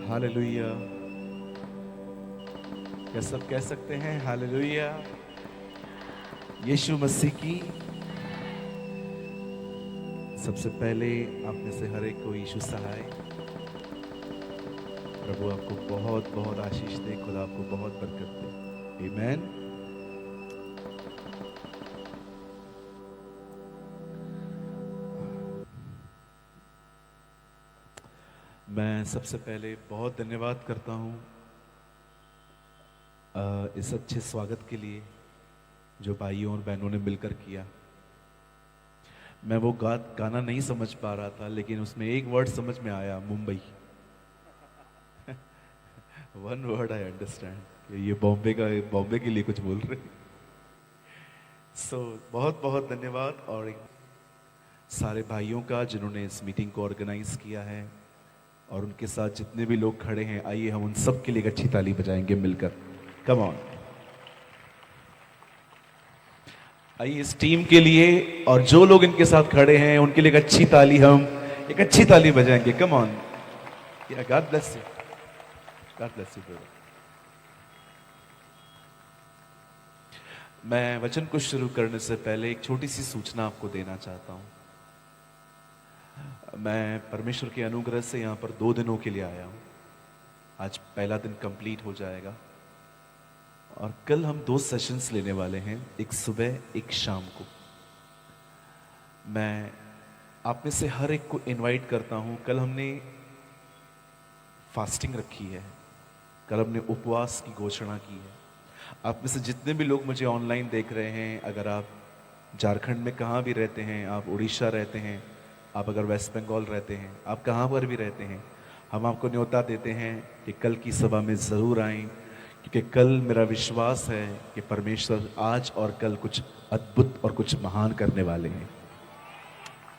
Hallelujah. क्या सब कह सकते हैं हालेलुया? यीशु मसीह की सबसे पहले आप में से हर एक को यीशु सहाय। प्रभु आपको बहुत बहुत आशीष दे, खुदा आपको बहुत बरकत दे। आमीन। मैं सबसे पहले बहुत धन्यवाद करता हूँ इस अच्छे स्वागत के लिए जो भाइयों और बहनों ने मिलकर किया। मैं वो गाना नहीं समझ पा रहा था, लेकिन उसमें एक वर्ड समझ में आया, Mumbai. One word I understand. ये बॉम्बे के लिए कुछ बोल रहे। बहुत बहुत धन्यवाद और सारे भाइयों का जिन्होंने इस मीटिंग को ऑर्गेनाइज किया है, और उनके साथ जितने भी लोग खड़े हैं, आइए हम उन सब के लिए एक अच्छी ताली बजाएंगे मिलकर। कम ऑन, आइए इस टीम के लिए और जो लोग इनके साथ खड़े हैं उनके लिए एक अच्छी ताली बजाएंगे। Come on, God bless you, God bless you brother. मैं वचन को शुरू करने से पहले एक छोटी सी सूचना आपको देना चाहता हूं। मैं परमेश्वर के अनुग्रह से यहां पर 2 दिनों के लिए आया हूं। आज पहला दिन कंप्लीट हो जाएगा और कल हम 2 सेशंस लेने वाले हैं, एक सुबह एक शाम को। मैं आप में से हर एक को इनवाइट करता हूं। कल हमने फास्टिंग रखी है, कल हमने उपवास की घोषणा की है। आप में से जितने भी लोग मुझे ऑनलाइन देख रहे हैं, अगर आप झारखंड में कहाँ भी रहते हैं, आप उड़ीसा रहते हैं, आप अगर वेस्ट बंगाल रहते हैं, आप कहाँ पर भी रहते हैं, हम आपको न्योता देते हैं कि कल की सभा में ज़रूर आएं, क्योंकि कल मेरा विश्वास है कि परमेश्वर आज और कल कुछ अद्भुत और कुछ महान करने वाले हैं।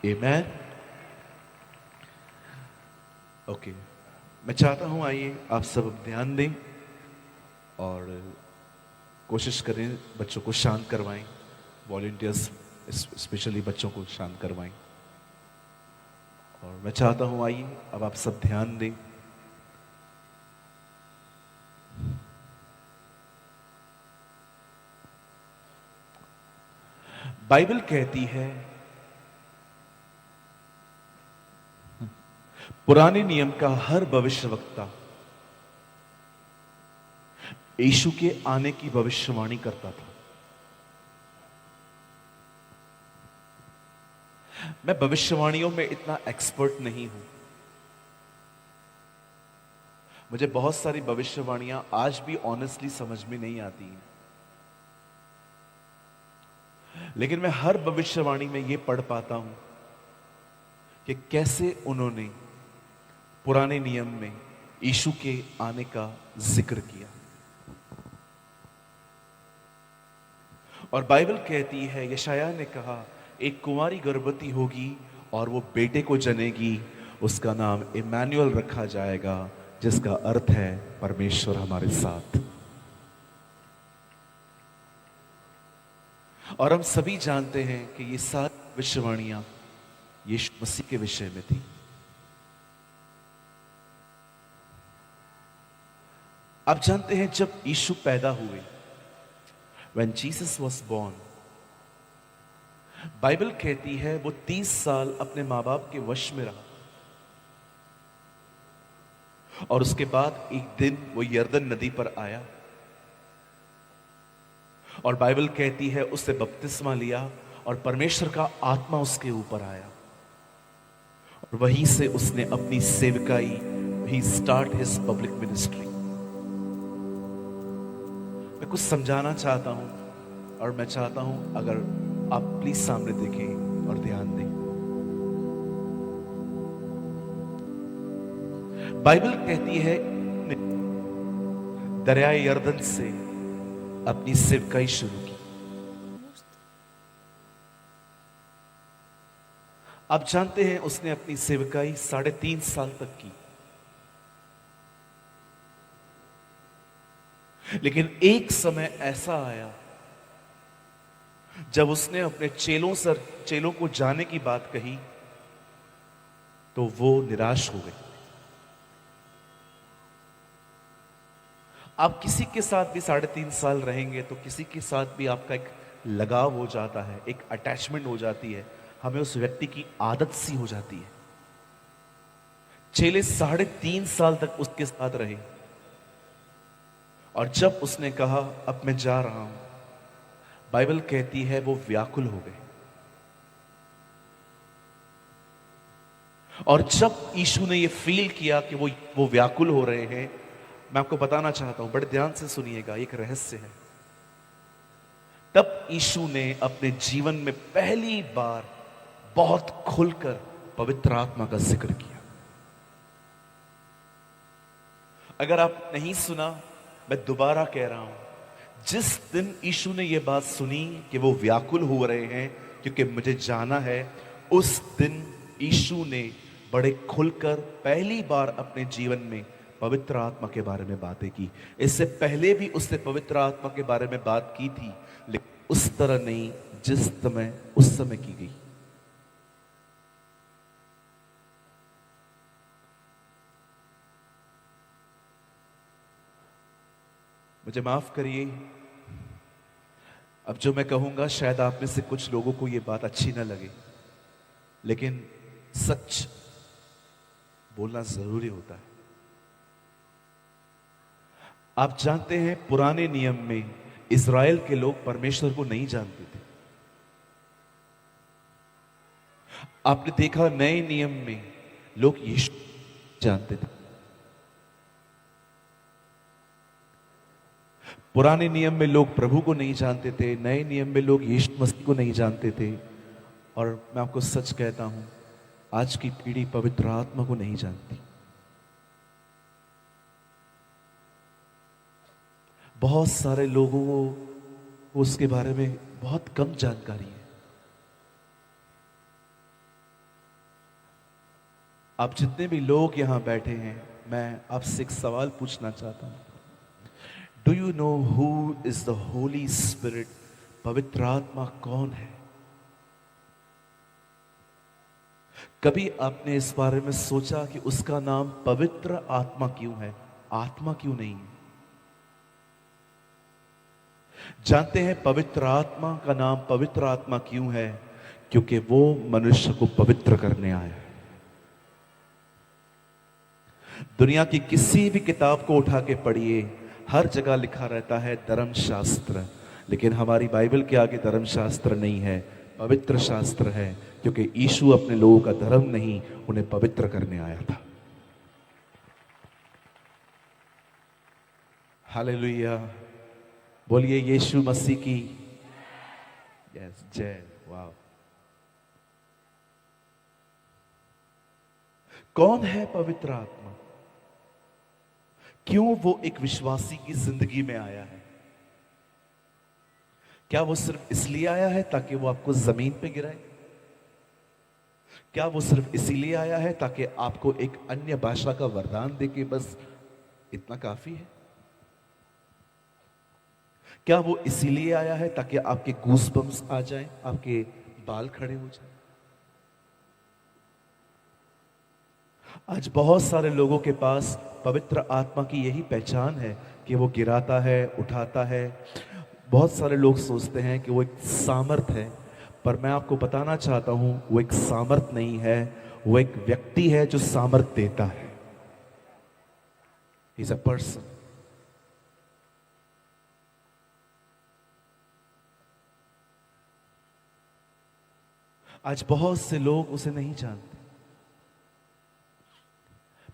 आमीन। ओके, मैं चाहता हूं आइए आप सब ध्यान दें और कोशिश करें बच्चों को शांत करवाएं। वॉलंटियर्स स्पेशली बच्चों को शांत करवाएं। और मैं चाहता हूं आइए अब आप सब ध्यान दें। बाइबल कहती है, पुराने नियम का हर भविष्यवक्ता यीशु के आने की भविष्यवाणी करता था। मैं भविष्यवाणियों में इतना एक्सपर्ट नहीं हूं। मुझे बहुत सारी भविष्यवाणियां आज भी ऑनेस्टली समझ में नहीं आती हैं, लेकिन मैं हर भविष्यवाणी में यह पढ़ पाता हूं कि कैसे उन्होंने पुराने नियम में यीशु के आने का जिक्र किया। और बाइबल कहती है, यशायाह ने कहा, एक कुंवारी गर्भवती होगी और वो बेटे को जनेगी, उसका नाम इमैनुअल रखा जाएगा, जिसका अर्थ है परमेश्वर हमारे साथ। और हम सभी जानते हैं कि ये सारी भविष्यवाणियां यीशु मसीह के विषय में थी। आप जानते हैं जब यीशु पैदा हुए, When Jesus was born, Bible कहती है वो 30 साल अपने मां बाप के वश में रहा, और उसके बाद एक दिन वो यरदन नदी पर आया, और बाइबल कहती है उससे बपतिस्मा लिया और परमेश्वर का आत्मा उसके ऊपर आया, और वहीं से उसने अपनी सेवकाई, ही स्टार्ट हिज पब्लिक मिनिस्ट्री। मैं कुछ समझाना चाहता हूं और मैं चाहता हूं अगर आप प्लीज सामने देखें और ध्यान दें। बाइबल कहती है दरियाए यरदन से अपनी सेवकाई शुरू की। आप जानते हैं उसने अपनी सेवकाई 3.5 साल तक की, लेकिन एक समय ऐसा आया जब उसने अपने चेलों को जाने की बात कही तो वो निराश हो गए। आप किसी के साथ भी 3.5 साल रहेंगे तो किसी के साथ भी आपका एक लगाव हो जाता है, एक अटैचमेंट हो जाती है, हमें उस व्यक्ति की आदत सी हो जाती है। चेले 3.5 साल तक उसके साथ रहे और जब उसने कहा अब मैं जा रहा हूं, बाइबल कहती है वो व्याकुल हो गए। और जब यीशु ने ये फील किया कि वो व्याकुल हो रहे हैं, मैं आपको बताना चाहता हूं, बड़े ध्यान से सुनिएगा, एक रहस्य है। तब यीशु ने अपने जीवन में पहली बार बहुत खुलकर पवित्र आत्मा का जिक्र किया। अगर आप नहीं सुना, मैं दोबारा कह रहा हूं, जिस दिन यीशु ने यह बात सुनी कि वो व्याकुल हो रहे हैं क्योंकि मुझे जाना है, उस दिन यीशु ने बड़े खुलकर पहली बार अपने जीवन में पवित्र आत्मा के बारे में बातें की। इससे पहले भी उसने पवित्र आत्मा के बारे में बात की थी, लेकिन उस तरह नहीं जिस समय उस समय की गई। मुझे माफ करिए, अब जो मैं कहूंगा शायद आप में से कुछ लोगों को यह बात अच्छी ना लगे, लेकिन सच बोलना जरूरी होता है। आप जानते हैं, पुराने नियम में इज़राइल के लोग परमेश्वर को नहीं जानते थे। आपने देखा नए नियम में लोग यीशु जानते थे। पुराने नियम में लोग प्रभु को नहीं जानते थे, नए नियम में लोग यीशु मसीह को नहीं जानते थे। और मैं आपको सच कहता हूं, आज की पीढ़ी पवित्र आत्मा को नहीं जानती। बहुत सारे लोगों को उसके बारे में बहुत कम जानकारी है। आप जितने भी लोग यहां बैठे हैं, मैं आपसे एक सवाल पूछना चाहता हूं। Do you know who is the Holi spirit? पवित्र आत्मा कौन है? कभी आपने इस बारे में सोचा कि उसका नाम पवित्र आत्मा क्यों है, आत्मा क्यों नहीं है? जानते हैं पवित्र आत्मा का नाम पवित्र आत्मा क्यों है? क्योंकि वो मनुष्य को पवित्र करने आया है। दुनिया की किसी भी किताब को उठा के पढ़िए, हर जगह लिखा रहता है धर्मशास्त्र, लेकिन हमारी बाइबल के आगे धर्मशास्त्र नहीं है, पवित्र शास्त्र है। क्योंकि यीशु अपने लोगों का धर्म नहीं, उन्हें पवित्र करने आया था। हालेलुया, बोलिए यीशु मसीह की यस जय। वाह, कौन है पवित्र आत्मा? क्यों वो एक विश्वासी की जिंदगी में आया है? क्या वो सिर्फ इसलिए आया है ताकि वो आपको जमीन पे गिराए? क्या वो सिर्फ इसीलिए आया है ताकि आपको एक अन्य भाषा का वरदान देके बस इतना काफी है? क्या वो इसीलिए आया है ताकि आपके गूज़बम्स आ जाएं, आपके बाल खड़े हो जाएं? आज बहुत सारे लोगों के पास पवित्र आत्मा की यही पहचान है कि वो गिराता है, उठाता है। बहुत सारे लोग सोचते हैं कि वो एक सामर्थ है, पर मैं आपको बताना चाहता हूं, वो एक सामर्थ नहीं है, वो एक व्यक्ति है जो सामर्थ देता है। He is a person. आज बहुत से लोग उसे नहीं जानते।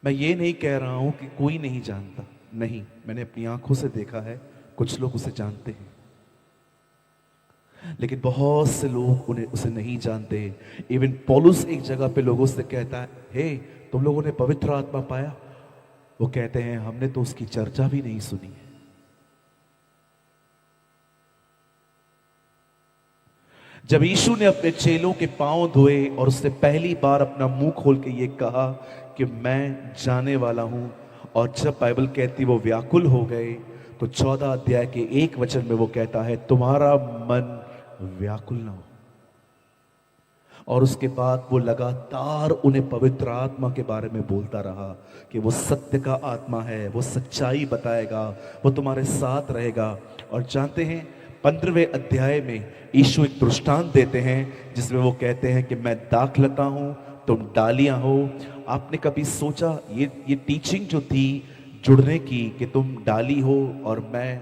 मैं ये नहीं कह रहा हूं कि कोई नहीं जानता, नहीं, मैंने अपनी आंखों से देखा है, कुछ लोग उसे जानते हैं, लेकिन बहुत से लोग उसे नहीं जानते। इवन पौलुस एक जगह पे लोगों से कहता है, हे तुम लोगों ने पवित्र आत्मा पाया? वो कहते हैं हमने तो उसकी चर्चा भी नहीं सुनी है। जब यीशु ने अपने चेलों के पांव धोए और उसने पहली बार अपना मुंह खोल के ये कहा कि मैं जाने वाला हूं, और जब बाइबल कहती वो व्याकुल हो गए, तो 14 अध्याय के 1 वचन में वो कहता है तुम्हारा मन व्याकुल ना हो। और उसके बाद वो लगातार उन्हें पवित्र आत्मा के बारे में बोलता रहा कि वो सत्य का आत्मा है, वो सच्चाई बताएगा, वो तुम्हारे साथ रहेगा। और जानते हैं 15वें अध्याय में यीशु एक दृष्टांत देते हैं जिसमें वो कहते हैं कि मैं दाखलता हूं, तुम डालियां हो। आपने कभी सोचा ये टीचिंग जो थी जुड़ने की कि तुम डाली हो और मैं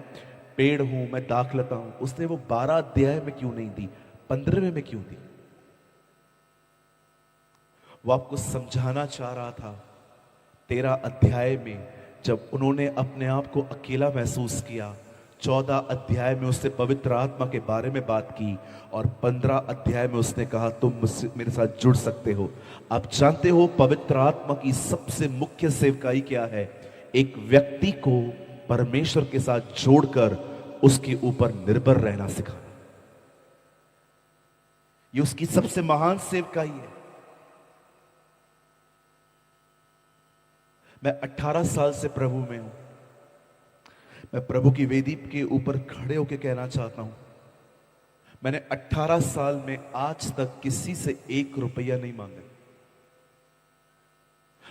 पेड़ हूं, मैं दाखलता हूं, उसने वो 12 अध्याय में क्यों नहीं दी, 15वें में क्यों दी? वो आपको समझाना चाह रहा था 13 अध्याय में जब उन्होंने अपने आप को अकेला महसूस किया। 14 अध्याय में उसने पवित्र आत्मा के बारे में बात की और 15 अध्याय में उसने कहा तुम मुझसे मेरे साथ जुड़ सकते हो। आप जानते हो पवित्र आत्मा की सबसे मुख्य सेवकाई क्या है? एक व्यक्ति को परमेश्वर के साथ जोड़कर उसके ऊपर निर्भर रहना सिखाना। ये उसकी सबसे महान सेवकाई है। मैं 18 साल से प्रभु में हूं। मैं प्रभु की वेदी के ऊपर खड़े होकर कहना चाहता हूं, मैंने 18 साल में आज तक किसी से 1 रुपया नहीं मांगा।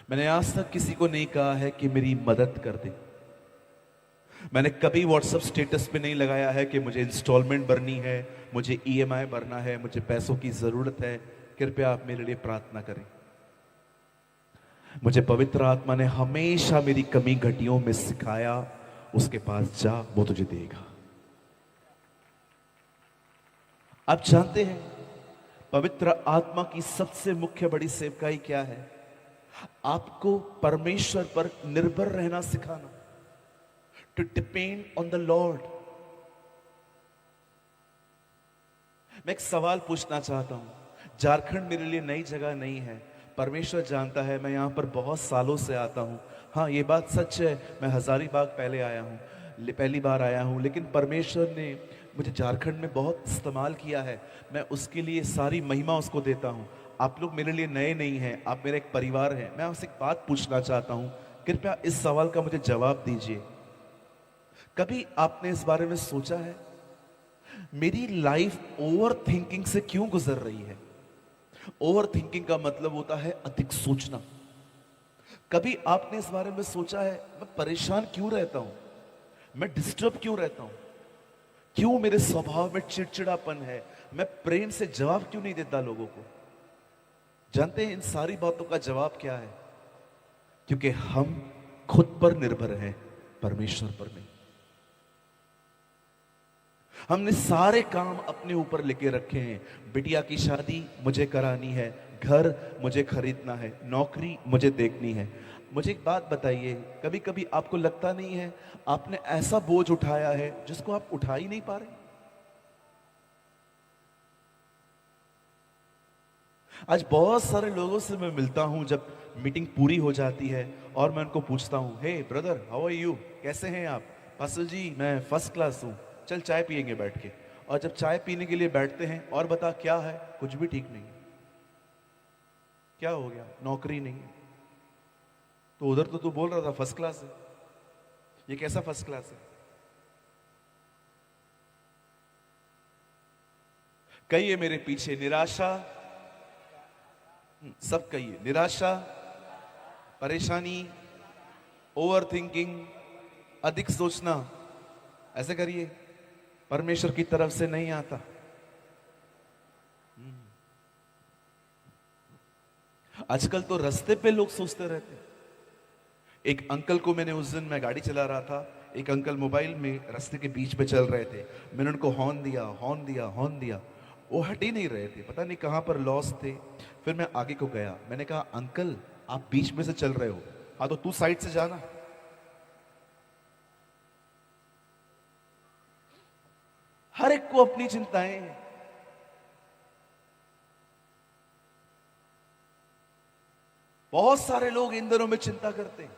मैंने आज तक किसी को नहीं कहा है कि मेरी मदद कर दे। मैंने कभी व्हाट्सएप स्टेटस पे नहीं लगाया है कि मुझे इंस्टॉलमेंट भरनी है, मुझे ईएमआई भरना है, मुझे पैसों की जरूरत है, कृपया आप मेरे लिए प्रार्थना करें। मुझे पवित्र आत्मा ने हमेशा मेरी कमी घटियों में सिखाया, उसके पास जा, वो तुझे देगा। आप जानते हैं पवित्र आत्मा की सबसे मुख्य बड़ी सेवकाई क्या है? आपको परमेश्वर पर निर्भर रहना सिखाना, to depend on the lord. मैं एक सवाल पूछना चाहता हूं। झारखंड मेरे लिए नई जगह नहीं है, परमेश्वर जानता है, मैं यहां पर बहुत सालों से आता हूं। हाँ, ये बात सच है, मैं हजारीबाग पहले आया हूं, पहली बार आया हूं, लेकिन परमेश्वर ने मुझे झारखंड में बहुत इस्तेमाल किया है। मैं उसके लिए सारी महिमा उसको देता हूं। आप लोग मेरे लिए नए नहीं हैं, आप मेरा एक परिवार हैं। मैं आपसे एक बात पूछना चाहता हूं, कृपया इस सवाल का मुझे जवाब दीजिए। कभी आपने इस बारे में सोचा है मेरी लाइफ ओवर थिंकिंग से क्यों गुजर रही है? ओवर थिंकिंग का मतलब होता है अधिक सोचना। कभी आपने इस बारे में सोचा है मैं परेशान क्यों रहता हूं, मैं डिस्टर्ब क्यों रहता हूं, क्यों मेरे स्वभाव में चिड़चिड़ापन है, मैं प्रेम से जवाब क्यों नहीं देता लोगों को? जानते हैं इन सारी बातों का जवाब क्या है? क्योंकि हम खुद पर निर्भर हैं, परमेश्वर पर नहीं। हमने सारे काम अपने ऊपर लेके रखे हैं। बिटिया की शादी मुझे करानी है, घर मुझे खरीदना है, नौकरी मुझे देखनी है। मुझे एक बात बताइए, कभी कभी आपको लगता नहीं है आपने ऐसा बोझ उठाया है जिसको आप उठा ही नहीं पा रहे? आज बहुत सारे लोगों से मैं मिलता हूं, जब मीटिंग पूरी हो जाती है और मैं उनको पूछता हूं, हे ब्रदर हाउ आर यू, कैसे हैं आप? पास्टर जी मैं फर्स्ट क्लास हूं, चल चाय पियेंगे बैठ के। और जब चाय पीने के लिए बैठते हैं, और बता क्या है? कुछ भी ठीक नहीं। क्या हो गया? नौकरी नहीं। तो उधर तो तू बोल रहा था फर्स्ट क्लास है, ये कैसा फर्स्ट क्लास है? कहिए मेरे पीछे, निराशा, सब कहिए, निराशा, परेशानी, ओवर थिंकिंग, अधिक सोचना। ऐसे करिए, परमेश्वर की तरफ से नहीं आता। आजकल तो रास्ते पे लोग सोचते रहते। एक अंकल को मैंने उस दिन, मैं गाड़ी चला रहा था, एक अंकल मोबाइल में रास्ते के बीच पे चल रहे थे। मैंने उनको हॉर्न दिया, हॉर्न दिया, हॉर्न दिया, वो हट ही नहीं रहे थे, पता नहीं कहां पर लॉस थे। फिर मैं आगे को गया, मैंने कहा अंकल आप बीच में से चल रहे हो, हाँ तो तू साइड से जाना। हर एक को अपनी चिंताएं हैं। बहुत सारे लोग इन दिनों में चिंता करते हैं,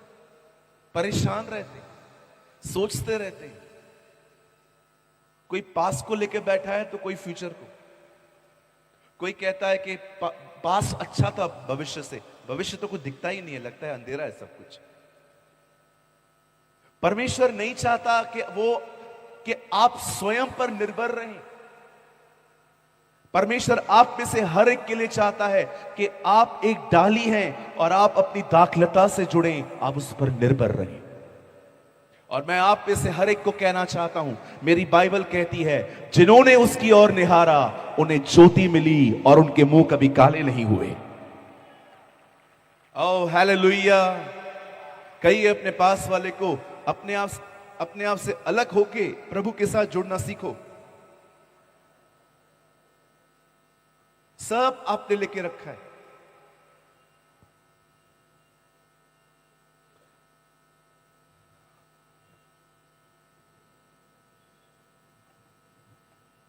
परेशान रहते हैं, सोचते रहते हैं। कोई पास को लेकर बैठा है तो कोई फ्यूचर को। कोई कहता है कि पास अच्छा था भविष्य से, भविष्य तो कुछ दिखता ही नहीं है, लगता है अंधेरा है सब कुछ। परमेश्वर नहीं चाहता कि आप स्वयं पर निर्भर रहें। परमेश्वर आप में से हर एक के लिए चाहता है कि आप एक डाली हैं और आप अपनी दाखलता से जुड़ें, आप उस पर निर्भर रहें। और मैं आप में से हर एक को कहना चाहता हूं, मेरी बाइबल कहती है, जिन्होंने उसकी ओर निहारा उन्हें ज्योति मिली और उनके मुंह कभी काले नहीं हुए। Oh hallelujah. कहिए अपने पास वाले को, अपने आप से अलग होके प्रभु के साथ जुड़ना सीखो। सब आपने लेके रखा है।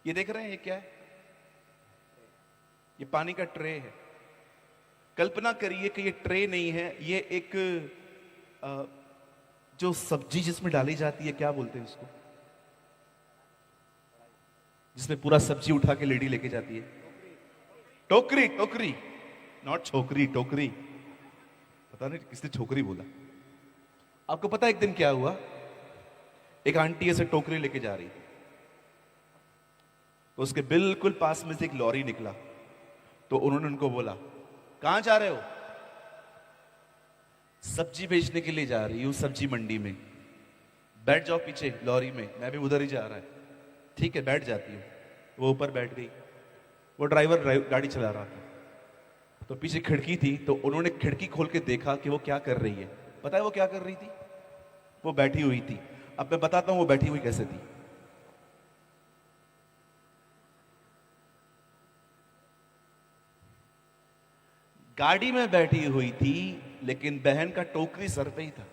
ये देख रहे हैं ये क्या है? ये पानी का ट्रे है। कल्पना करिए कि ये ट्रे नहीं है, ये एक जो सब्जी जिसमें डाली जाती है, क्या बोलते हैं उसको, जिसमें पूरा सब्जी उठा के लेडी लेके जाती है? टोकरी। टोकरी, नॉट छोकरी, टोकरी। पता नहीं किसने छोकरी बोला। आपको पता है एक दिन क्या हुआ? एक आंटी ऐसे टोकरी लेके जा रही थी, तो उसके बिल्कुल पास में से एक लॉरी निकला। तो उन्होंने उनको बोला, कहां जा रहे हो? सब्जी बेचने के लिए जा रही हूं, सब्जी मंडी में। बैठ जाओ पीछे लॉरी में, मैं भी उधर ही जा रहा है। ठीक है, बैठ जाती हूँ। वो ऊपर बैठ गई। वो ड्राइवर गाड़ी चला रहा था, तो पीछे खिड़की थी, तो उन्होंने खिड़की खोल के देखा कि वो क्या कर रही है। पता है वो क्या कर रही थी? वो बैठी हुई थी। अब मैं बताता हूं वो बैठी हुई कैसे थी। गाड़ी में बैठी हुई थी, लेकिन बहन का टोकरी सर पे ही था।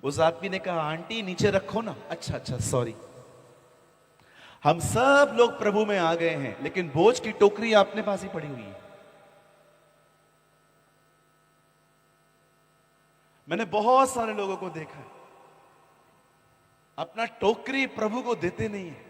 उस आदमी ने कहा, आंटी नीचे रखो ना। अच्छा अच्छा, सॉरी। हम सब लोग प्रभु में आ गए हैं, लेकिन बोझ की टोकरी अपने पास ही पड़ी हुई है। मैंने बहुत सारे लोगों को देखा है, अपना टोकरी प्रभु को देते नहीं है।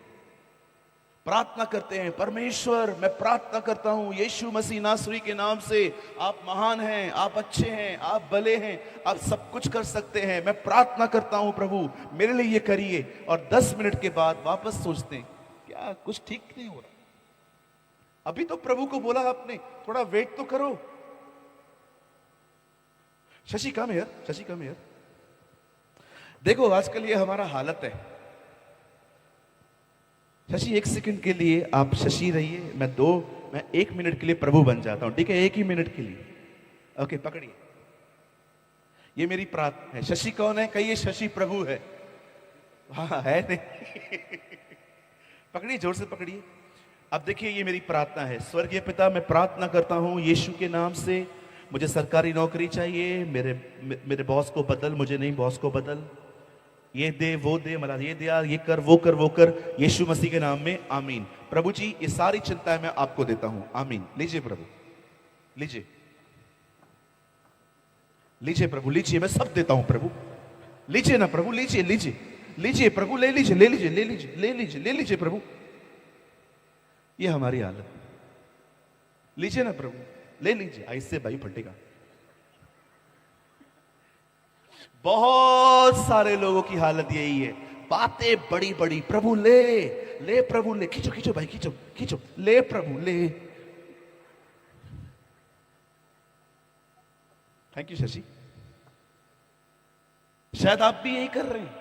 प्रार्थना करते हैं, परमेश्वर मैं प्रार्थना करता हूं यीशु मसीह नासरी के नाम से, आप महान हैं, आप अच्छे हैं, आप भले हैं, आप सब कुछ कर सकते हैं। मैं प्रार्थना करता हूं प्रभु मेरे लिए ये करिए। और 10 मिनट के बाद वापस सोचते हैं, क्या कुछ ठीक नहीं हो रहा? अभी तो प्रभु को बोला आपने, थोड़ा वेट तो करो। Shashi come here, Shashi come here. देखो आजकल ये हमारा हालत है। शशि 1 सेकंड के लिए आप शशि रहिए, मैं 1 मिनट के लिए प्रभु बन जाता हूं, ठीक है? 1 ही मिनट के लिए। ओके, पकड़िए। ये मेरी प्रार्थना है। शशि कौन है? कहिए शशि प्रभु है। हाँ है नहीं। पकड़िए, जोर से पकड़िए। अब देखिए ये मेरी प्रार्थना है। स्वर्गीय पिता, मैं प्रार्थना करता हूं यीशु के नाम से, मुझे सरकारी नौकरी चाहिए। मेरे बॉस को बदल, मुझे नहीं, बॉस को बदल। ये दे, वो दे, मतलब ये दे यार, ये कर, वो कर, वो कर, यीशु मसीह के नाम में आमीन। प्रभु जी ये सारी चिंताएं मैं आपको देता हूं, आमीन। लीजिए प्रभु, लीजिए, लीजिए प्रभु, लीजिए, मैं सब देता हूं प्रभु। लीजिए ना प्रभु, लीजिए, लीजिए, लीजिए प्रभु, ले लीजिए, ले लीजिए, ले लीजिए, ले लीजिए, ले लीजिए प्रभु। ये हमारी हालत। लीजिए ना प्रभु, ले लीजिए। ऐसे भाई फटेगा। बहुत सारे लोगों की हालत यही है, बातें बड़ी बड़ी, प्रभु ले, ले प्रभु ले, खींचो खींचो भाई, खींचो खींचो, ले प्रभु ले। Thank you Shashi. शायद आप भी यही कर रहे हैं,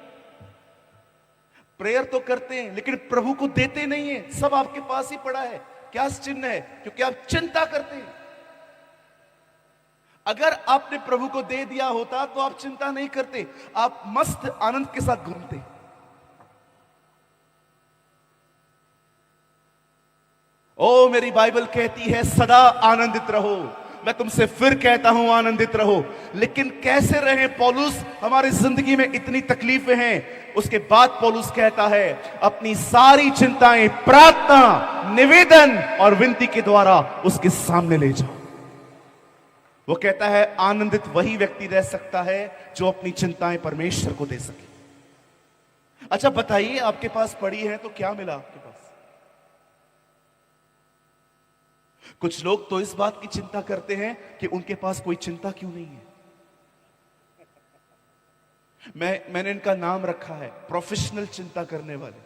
प्रेयर तो करते हैं लेकिन प्रभु को देते नहीं है। सब आपके पास ही पड़ा है। क्या चिन्ह है? क्योंकि आप चिंता करते हैं। अगर आपने प्रभु को दे दिया होता तो आप चिंता नहीं करते, आप मस्त आनंद के साथ घूमते। ओ मेरी बाइबल कहती है सदा आनंदित रहो। मैं तुमसे फिर कहता हूं आनंदित रहो। लेकिन कैसे रहें पौलुस? हमारी जिंदगी में इतनी तकलीफें हैं। उसके बाद पौलुस कहता है अपनी सारी चिंताएं प्रार्थना, निवेदन और विनती के द्वारा उसके सामने ले जाओ। वो कहता है आनंदित वही व्यक्ति रह सकता है जो अपनी चिंताएं परमेश्वर को दे सके। अच्छा बताइए, आपके पास पड़ी है तो क्या मिला आपके पास? कुछ लोग तो इस बात की चिंता करते हैं कि उनके पास कोई चिंता क्यों नहीं है। मैंने इनका नाम रखा है प्रोफेशनल चिंता करने वाले।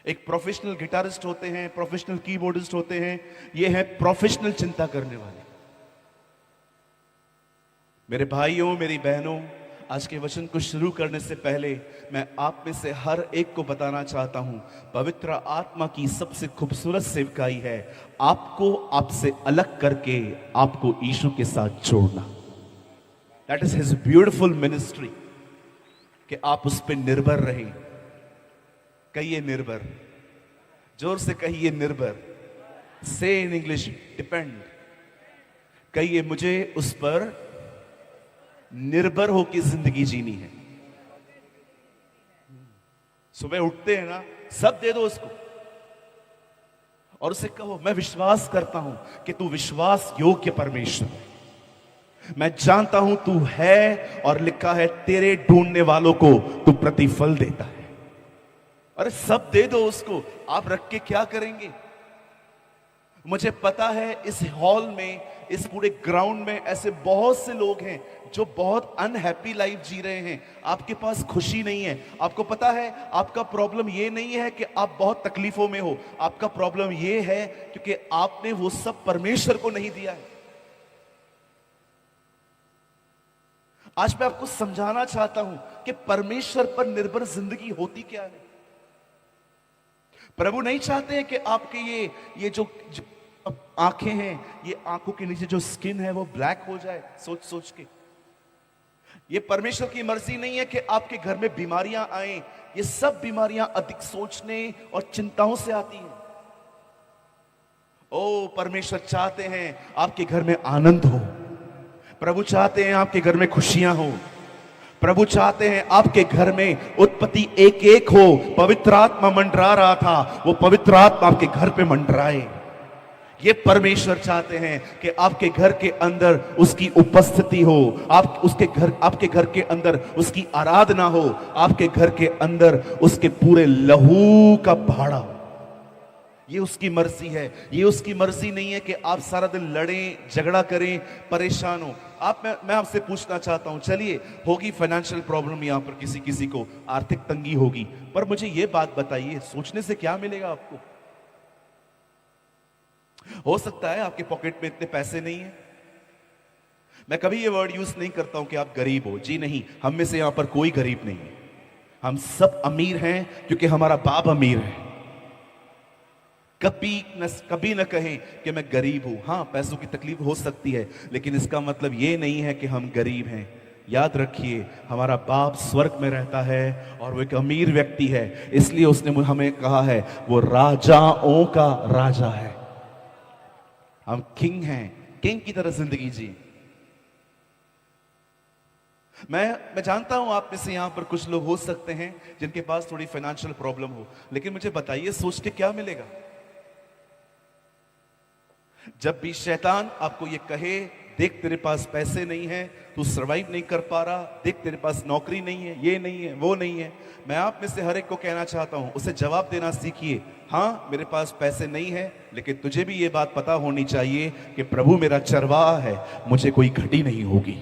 एक प्रोफेशनल गिटारिस्ट होते हैं, प्रोफेशनल कीबोर्डिस्ट होते हैं, ये है प्रोफेशनल चिंता करने वाले। मेरे भाइयों, मेरी बहनों, आज के वचन को शुरू करने से पहले मैं आप में से हर एक को बताना चाहता हूं, पवित्र आत्मा की सबसे खूबसूरत सेवकाई है आपको आपसे अलग करके आपको यीशु के साथ जोड़ना। That is his beautiful ministry, कि आप उस पर निर्भर रहें। कहिए निर्भर, जोर से कहिए निर्भर। से इन इंग्लिश डिपेंड। कहिए मुझे उस पर निर्भर होकर जिंदगी जीनी है। सुबह उठते हैं ना, सब दे दो उसको और उसे कहो, मैं विश्वास करता हूं कि तू विश्वास योग्य परमेश्वर है। मैं जानता हूं तू है, और लिखा है तेरे ढूंढने वालों को तू प्रतिफल देता है। अरे सब दे दो उसको, आप रख के क्या करेंगे? मुझे पता है इस हॉल में, इस पूरे ग्राउंड में ऐसे बहुत से लोग हैं जो बहुत अनहैप्पी लाइफ जी रहे हैं। आपके पास खुशी नहीं है। आपको पता है आपका प्रॉब्लम ये नहीं है कि आप बहुत तकलीफों में हो, आपका प्रॉब्लम ये है क्योंकि आपने वो सब परमेश्वर को नहीं दिया है। आज मैं आपको समझाना चाहता हूं कि परमेश्वर पर निर्भर जिंदगी होती क्या है। प्रभु नहीं चाहते हैं कि आपके ये जो आंखें हैं, ये आंखों के नीचे जो स्किन है वो ब्लैक हो जाए सोच सोच के। ये परमेश्वर की मर्जी नहीं है कि आपके घर में बीमारियां आए। ये सब बीमारियां अधिक सोचने और चिंताओं से आती हैं। ओ परमेश्वर चाहते हैं आपके घर में आनंद हो। प्रभु चाहते हैं आपके घर में खुशियां हो। प्रभु चाहते हैं आपके घर में उत्पत्ति एक एक हो। पवित्र आत्मा मंडरा रहा था, वो पवित्र आत्मा आपके घर पे मंडराए। ये परमेश्वर चाहते हैं कि आपके घर के अंदर उसकी उपस्थिति हो, आपके घर के अंदर उसकी आराधना हो, आपके घर के अंदर उसके पूरे लहू का भाड़ा हो। ये उसकी मर्जी है। ये उसकी मर्जी नहीं है कि आप सारा दिन लड़ें, झगड़ा करें, परेशान हो। मैं आपसे पूछना चाहता हूं, चलिए होगी फाइनेंशियल प्रॉब्लम, यहां पर किसी किसी को आर्थिक तंगी होगी, पर मुझे ये बात बताइए, सोचने से क्या मिलेगा आपको? हो सकता है आपके पॉकेट में इतने पैसे नहीं है। मैं कभी ये वर्ड यूज नहीं करता हूं कि आप गरीब हो। जी नहीं, हम में से यहां पर कोई गरीब नहीं है। हम सब अमीर हैं क्योंकि हमारा बाप अमीर है। कभी न कहें कि मैं गरीब हूं। हां, पैसों की तकलीफ हो सकती है, लेकिन इसका मतलब ये नहीं है कि हम गरीब हैं। याद रखिए, हमारा बाप स्वर्ग में रहता है और वो एक अमीर व्यक्ति है, इसलिए उसने हमें कहा है वो राजाओं का राजा है। हम किंग हैं, किंग की तरह जिंदगी जी। मैं जानता हूं आप में से यहां पर कुछ लोग हो सकते हैं जिनके पास थोड़ी फाइनेंशियल प्रॉब्लम हो, लेकिन मुझे बताइए सोच के क्या मिलेगा? जब भी शैतान आपको ये कहे, देख तेरे पास पैसे नहीं है, तू सरवाइव नहीं कर पा रहा, देख तेरे पास नौकरी नहीं है, ये नहीं है, वो नहीं है, मैं आप में से हर एक को कहना चाहता हूं, उसे जवाब देना सीखिए। हाँ, मेरे पास पैसे नहीं है, लेकिन तुझे भी ये बात पता होनी चाहिए कि प्रभु मेरा चरवाहा है, मुझे कोई घटी नहीं होगी,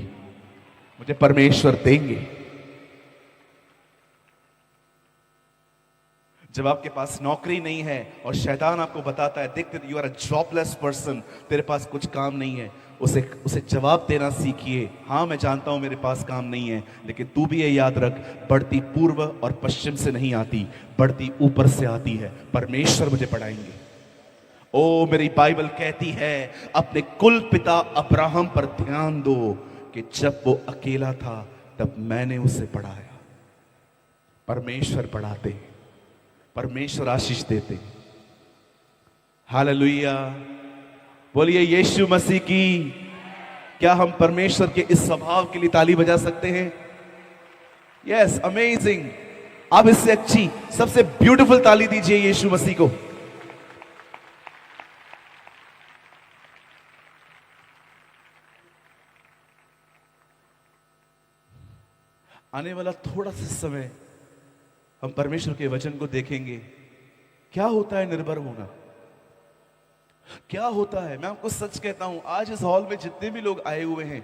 मुझे परमेश्वर देंगे। जब आपके पास नौकरी नहीं है और शैतान आपको बताता है, देख you are a jobless person, तेरे पास कुछ काम नहीं है, उसे जवाब देना सीखिए। हाँ, मैं जानता हूं मेरे पास काम नहीं है, लेकिन तू भी ये याद रख, बढ़ती पूर्व और पश्चिम से नहीं आती, बढ़ती ऊपर से आती है। परमेश्वर मुझे पढ़ाएंगे। ओ मेरी बाइबल कहती है, अपने कुल पिता अब्राहम पर ध्यान दो कि जब वो अकेला था तब मैंने उसे पढ़ाया। परमेश्वर पढ़ाते, परमेश्वर आशीष देते। हालेलुया, बोलिए यीशु मसीह की। क्या हम परमेश्वर के इस स्वभाव के लिए ताली बजा सकते हैं? Yes, amazing. अब इससे अच्छी सबसे ब्यूटीफुल ताली दीजिए यीशु मसीह को। आने वाला थोड़ा सा समय हम परमेश्वर के वचन को देखेंगे। क्या होता है निर्भर होना, क्या होता है? मैं आपको सच कहता हूं, आज इस हॉल में जितने भी लोग आए हुए हैं,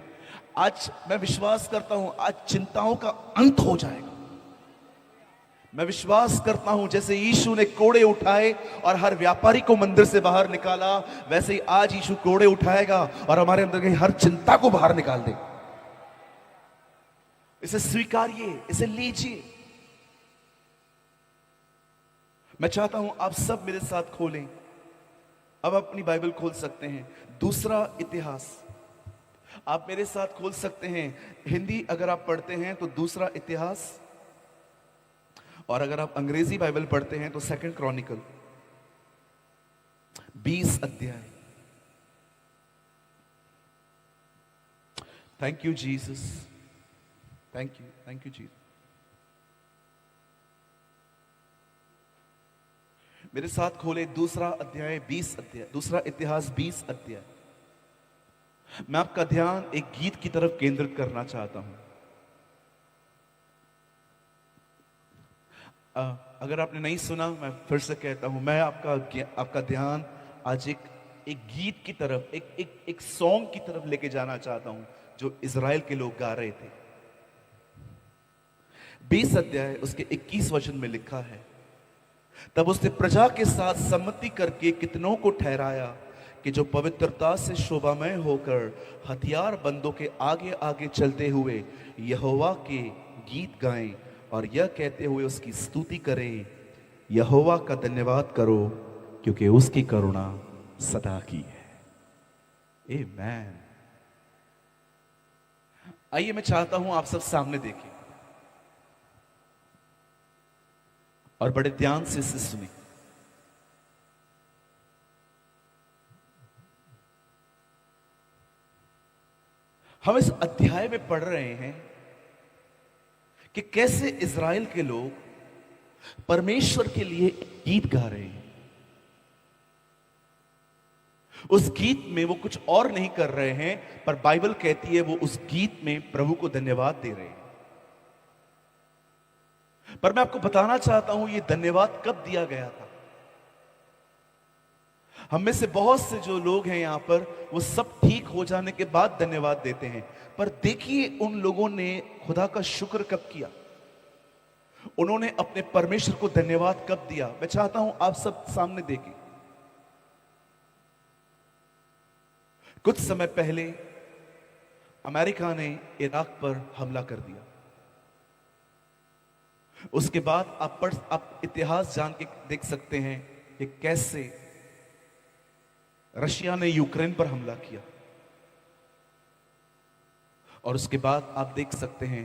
आज मैं विश्वास करता हूं आज चिंताओं का अंत हो जाएगा। मैं विश्वास करता हूं जैसे यीशु ने कोड़े उठाए और हर व्यापारी को मंदिर से बाहर निकाला, वैसे ही आज यीशु कोड़े उठाएगा और हमारे अंदर की हर चिंता को बाहर निकाल दे। इसे स्वीकारिए, इसे लीजिए। मैं चाहता हूं आप सब मेरे साथ खोलें। अब अपनी बाइबल खोल सकते हैं, दूसरा इतिहास। आप मेरे साथ खोल सकते हैं। हिंदी अगर आप पढ़ते हैं तो दूसरा इतिहास, और अगर आप अंग्रेजी बाइबल पढ़ते हैं तो सेकंड क्रॉनिकल, 20 अध्याय। Thank you Jesus, thank you Jesus. मेरे साथ खोले दूसरा अध्याय 20 अध्याय, दूसरा इतिहास 20 अध्याय। मैं आपका ध्यान एक गीत की तरफ केंद्रित करना चाहता हूं। अगर आपने नहीं सुना, मैं फिर से कहता हूं, मैं आपका ध्यान आज एक गीत की तरफ, एक सॉन्ग की तरफ लेके जाना चाहता हूं जो इजराइल के लोग गा रहे थे। 20 अध्याय उसके 21 वचन में लिखा है, तब उसने प्रजा के साथ सम्मति करके कितनों को ठहराया कि जो पवित्रता से शोभामय होकर हथियार बंदों के आगे आगे चलते हुए यहोवा के गीत गाएं और यह कहते हुए उसकी स्तुति करें, यहोवा का धन्यवाद करो क्योंकि उसकी करुणा सदा की है। आमीन। आइए, मैं चाहता हूं आप सब सामने देखें और बड़े ध्यान से इसे सुने। हम इस अध्याय में पढ़ रहे हैं कि कैसे इजराइल के लोग परमेश्वर के लिए गीत गा रहे हैं। उस गीत में वो कुछ और नहीं कर रहे हैं, पर बाइबल कहती है वो उस गीत में प्रभु को धन्यवाद दे रहे हैं। पर मैं आपको बताना चाहता हूं ये धन्यवाद कब दिया गया था। हम में से बहुत से जो लोग हैं यहां पर, वो सब ठीक हो जाने के बाद धन्यवाद देते हैं, पर देखिए उन लोगों ने खुदा का शुक्र कब किया, उन्होंने अपने परमेश्वर को धन्यवाद कब दिया। मैं चाहता हूं आप सब सामने देखें। कुछ समय पहले अमेरिका ने इराक पर हमला कर दिया। उसके बाद आप इतिहास जान के देख सकते हैं कि कैसे रशिया ने यूक्रेन पर हमला किया, और उसके बाद आप देख सकते हैं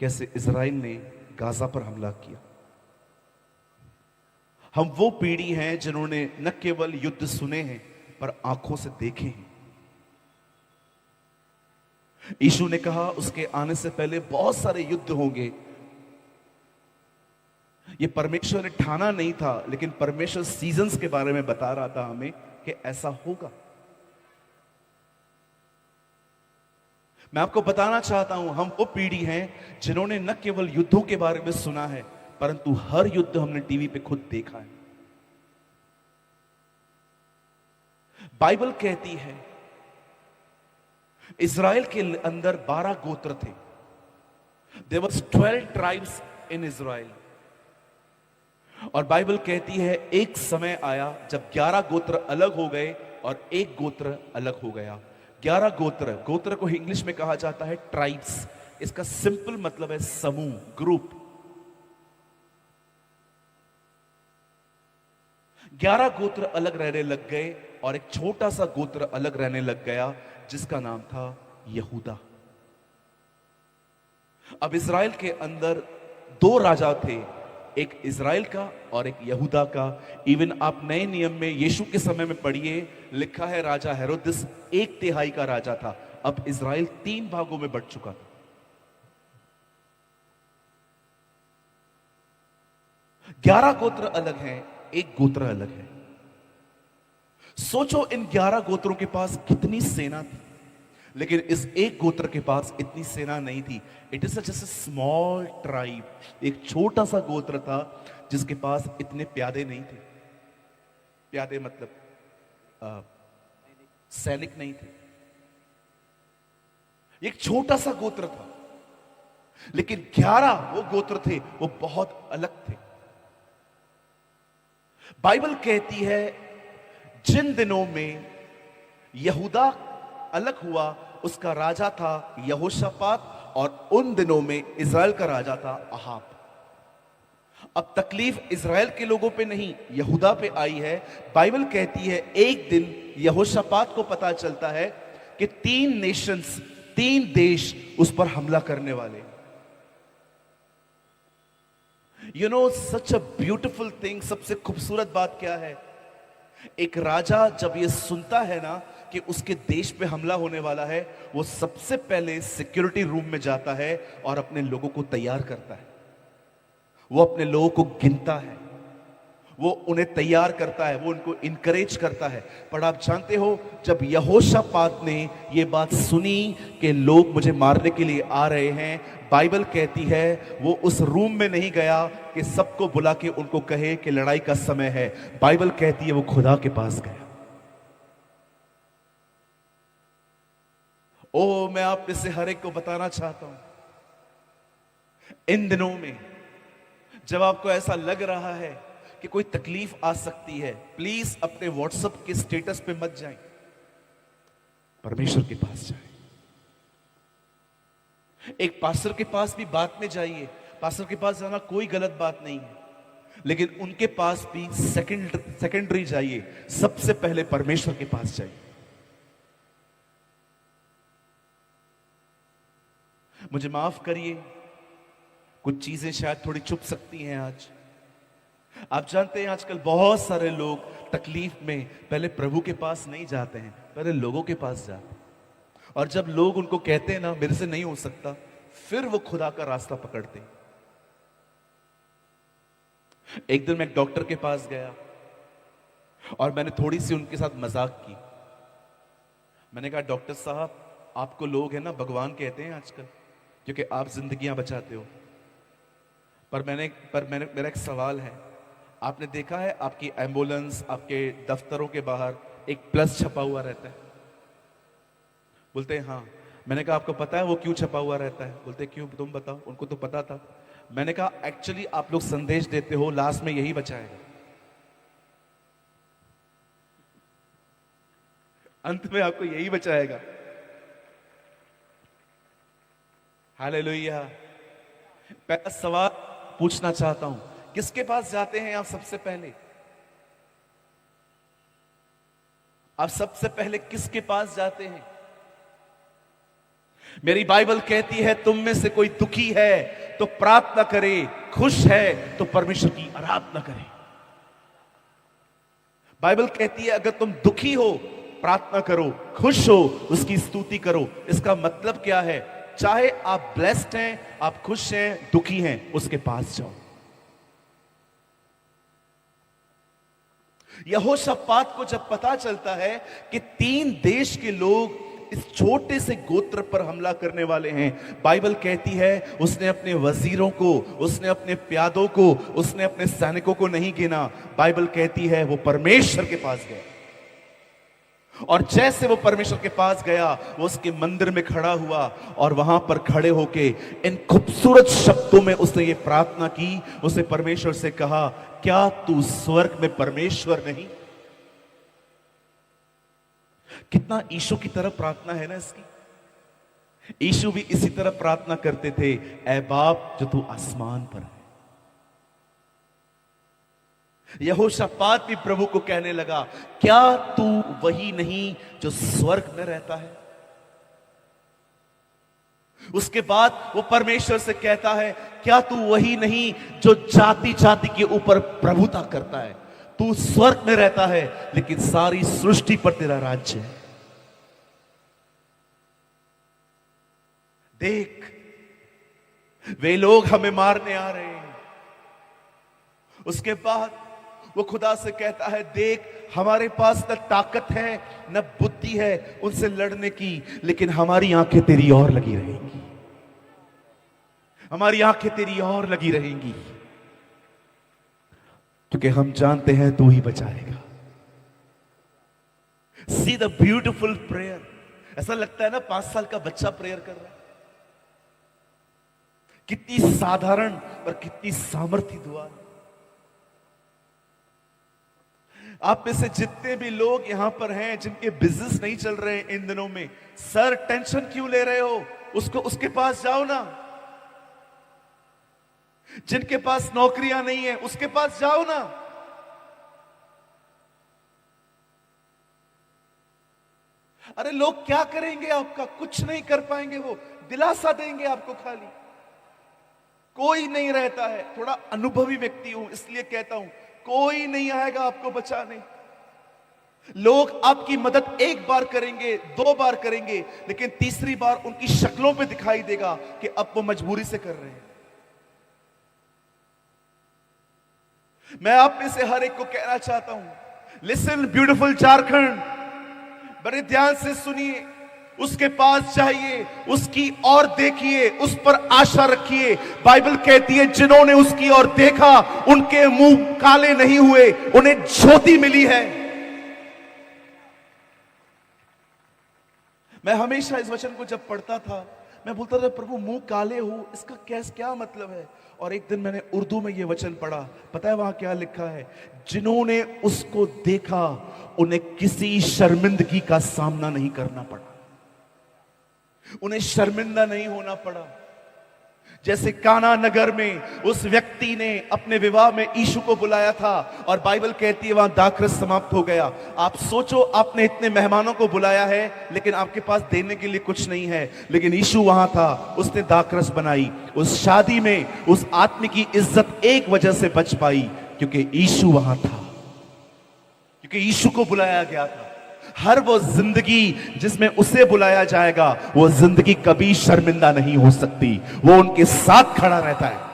कैसे इजराइल ने गाजा पर हमला किया। हम वो पीढ़ी हैं जिन्होंने न केवल युद्ध सुने हैं पर आंखों से देखे हैं। यीशु ने कहा उसके आने से पहले बहुत सारे युद्ध होंगे। ये परमेश्वर ने ठाना नहीं था, लेकिन परमेश्वर सीजन्स के बारे में बता रहा था हमें कि ऐसा होगा। मैं आपको बताना चाहता हूं, हम वो पीढ़ी हैं जिन्होंने न केवल युद्धों के बारे में सुना है, परंतु हर युद्ध हमने टीवी पे खुद देखा है। बाइबल कहती है इजराइल के अंदर 12 गोत्र थे। There was 12 tribes in Israel. और बाइबल कहती है एक समय आया जब 11 गोत्र अलग हो गए और एक गोत्र अलग हो गया। 11 गोत्र को इंग्लिश में कहा जाता है ट्राइब्स। इसका सिंपल मतलब है समूह, ग्रुप। 11 गोत्र अलग रहने लग गए और एक छोटा सा गोत्र अलग रहने लग गया जिसका नाम था यहूदा। अब इजराइल के अंदर 2 राजा थे, एक इजराइल का और एक यहूदा का। इवन आप नए नियम में यीशु के समय में पढ़िए, लिखा है राजा हेरोदिस 1/3 का राजा था। अब इजराइल 3 भागों में बंट चुका था। ग्यारह गोत्र अलग हैं, एक गोत्र अलग है। सोचो इन 11 गोत्रों के पास कितनी सेना थी, लेकिन इस एक गोत्र के पास इतनी सेना नहीं थी। It is just small tribe, एक छोटा सा गोत्र था जिसके पास इतने प्यादे नहीं थे। प्यादे मतलब सैनिक नहीं थे। एक छोटा सा गोत्र था, लेकिन 11 वो गोत्र थे, वो बहुत अलग थे। बाइबल कहती है जिन दिनों में यहूदा अलग हुआ उसका राजा था यहोशापात, और उन दिनों में इज़राइल का राजा था अहाब। अब तकलीफ इज़राइल के लोगों पे नहीं, यहूदा पे आई है। बाइबल कहती है एक दिन यहोशापात को पता चलता है कि 3 नेशंस, 3 देश उस पर हमला करने वाले। You know such a beautiful thing. सबसे खूबसूरत बात क्या है, एक राजा जब ये सुनता है ना कि उसके देश पे हमला होने वाला है, वो सबसे पहले सिक्योरिटी रूम में जाता है और अपने लोगों को तैयार करता है। वो अपने लोगों को गिनता है, वो उन्हें तैयार करता है, वो उनको इनकरेज करता है। पर आप जानते हो, जब यहोशापात ने ये बात सुनी कि लोग मुझे मारने के लिए आ रहे हैं, बाइबल कहती है वो उस रूम में नहीं गया कि सबको बुला के उनको कहे कि लड़ाई का समय है। बाइबल कहती है वो खुदा के पास गया। ओ, मैं आप में से हर एक को बताना चाहता हूं, इन दिनों में जब आपको ऐसा लग रहा है कि कोई तकलीफ आ सकती है, प्लीज अपने व्हाट्सएप के स्टेटस पे मत जाएं, परमेश्वर के पास जाएं। एक पास्टर के पास भी बात में जाइए, पास्टर के पास जाना कोई गलत बात नहीं है, लेकिन उनके पास भी सेकेंडरी जाइए, सबसे पहले परमेश्वर के पास जाइए। मुझे माफ करिए, कुछ चीजें शायद थोड़ी चुप सकती हैं आज। आप जानते हैं आजकल बहुत सारे लोग तकलीफ में पहले प्रभु के पास नहीं जाते हैं, पहले लोगों के पास जाते हैं। और जब लोग उनको कहते हैं ना मेरे से नहीं हो सकता, फिर वो खुदा का रास्ता पकड़ते हैं। एक दिन मैं एक डॉक्टर के पास गया और मैंने थोड़ी सी उनके साथ मजाक की। मैंने कहा डॉक्टर साहब, आपको लोग है ना भगवान कहते हैं आजकल, क्योंकि आप जिंदगियां बचाते हो। पर मेरा एक सवाल है, आपने देखा है आपकी एम्बुलेंस, आपके दफ्तरों के बाहर एक प्लस छपा हुआ रहता है? बोलते हैं हाँ। मैंने कहा आपको पता है वो क्यों छपा हुआ रहता है? बोलते क्यों, तुम बताओ। उनको तो पता था। मैंने कहा एक्चुअली आप लोग संदेश देते हो, लास्ट में यही बचाएगा, अंत में आपको यही बचाएगा। हालेलुया। पहला सवाल पूछना चाहता हूं, किसके पास जाते हैं आप सबसे पहले? आप सबसे पहले किसके पास जाते हैं? मेरी बाइबल कहती है तुम में से कोई दुखी है तो प्रार्थना करे, खुश है तो परमेश्वर की आराधना करे। बाइबल कहती है अगर तुम दुखी हो प्रार्थना करो, खुश हो उसकी स्तुति करो। इसका मतलब क्या है? चाहे आप ब्लेस्ड हैं, आप खुश हैं, दुखी हैं, उसके पास जाओ। यहोशापात को जब पता चलता है कि 3 देश के लोग इस छोटे से गोत्र पर हमला करने वाले हैं, बाइबल कहती है उसने अपने वजीरों को, उसने अपने प्यादों को, उसने अपने सैनिकों को नहीं गिना। बाइबल कहती है वो परमेश्वर के पास गया, और जैसे वो परमेश्वर के पास गया, वो उसके मंदिर में खड़ा हुआ और वहां पर खड़े होके इन खूबसूरत शब्दों में उसने ये प्रार्थना की। उसने परमेश्वर से कहा, क्या तू स्वर्ग में परमेश्वर नहीं? कितना ईशु की तरह प्रार्थना है ना इसकी। ईशु भी इसी तरह प्रार्थना करते थे, ऐ बाप जो तू आसमान पर है। यहोशापात भी प्रभु को कहने लगा, क्या तू वही नहीं जो स्वर्ग में रहता है? उसके बाद वो परमेश्वर से कहता है, क्या तू वही नहीं जो जाति जाति के ऊपर प्रभुता करता है? तू स्वर्ग में रहता है लेकिन सारी सृष्टि पर तेरा राज्य है। देख, वे लोग हमें मारने आ रहे हैं। उसके बाद वो खुदा से कहता है, देख हमारे पास न ताकत है न बुद्धि है उनसे लड़ने की, लेकिन हमारी आंखें तेरी ओर लगी रहेंगी, हमारी आंखें तेरी ओर लगी रहेंगी, क्योंकि हम जानते हैं तू ही बचाएगा। See the beautiful prayer. ऐसा लगता है ना 5 साल का बच्चा प्रेयर कर रहा है। कितनी साधारण और कितनी सामर्थी दुआ है। आप में से जितने भी लोग यहां पर हैं जिनके बिजनेस नहीं चल रहे हैं इन दिनों में, सर टेंशन क्यों ले रहे हो? उसके पास जाओ ना। जिनके पास नौकरियां नहीं है उसके पास जाओ ना। अरे लोग क्या करेंगे आपका? कुछ नहीं कर पाएंगे, वो दिलासा देंगे आपको खाली। कोई नहीं रहता है। थोड़ा अनुभवी व्यक्ति हूं इसलिए कहता हूं, कोई नहीं आएगा आपको बचाने। लोग आपकी मदद एक बार करेंगे, दो बार करेंगे, लेकिन तीसरी बार उनकी शक्लों पे दिखाई देगा कि अब वो मजबूरी से कर रहे हैं। मैं आप में से हर एक को कहना चाहता हूं, लिसन ब्यूटीफुल झारखंड, बड़े ध्यान से सुनिए। उसके पास जाइए, उसकी ओर देखिए, उस पर आशा रखिए। बाइबल कहती है जिन्होंने उसकी ओर देखा उनके मुंह काले नहीं हुए, उन्हें ज्योति मिली है। मैं हमेशा इस वचन को जब पढ़ता था मैं बोलता था, प्रभु मुंह काले हो इसका क्या मतलब है? और एक दिन मैंने उर्दू में यह वचन पढ़ा। पता है वहां क्या लिखा है? जिन्होंने उसको देखा उन्हें किसी शर्मिंदगी का सामना नहीं करना पड़ा, उन्हें शर्मिंदा नहीं होना पड़ा। जैसे काना नगर में उस व्यक्ति ने अपने विवाह में यीशु को बुलाया था और बाइबल कहती है वहां दाखरस समाप्त हो गया। आप सोचो, आपने इतने मेहमानों को बुलाया है लेकिन आपके पास देने के लिए कुछ नहीं है, लेकिन यीशु वहां था, उसने दाखरस बनाई। उस शादी में उस आदमी की इज्जत एक वजह से बच पाई, क्योंकि यीशु वहां था, क्योंकि यीशु को बुलाया गया था। हर वो जिंदगी जिसमें उसे बुलाया जाएगा, वो जिंदगी कभी शर्मिंदा नहीं हो सकती, वो उनके साथ खड़ा रहता है।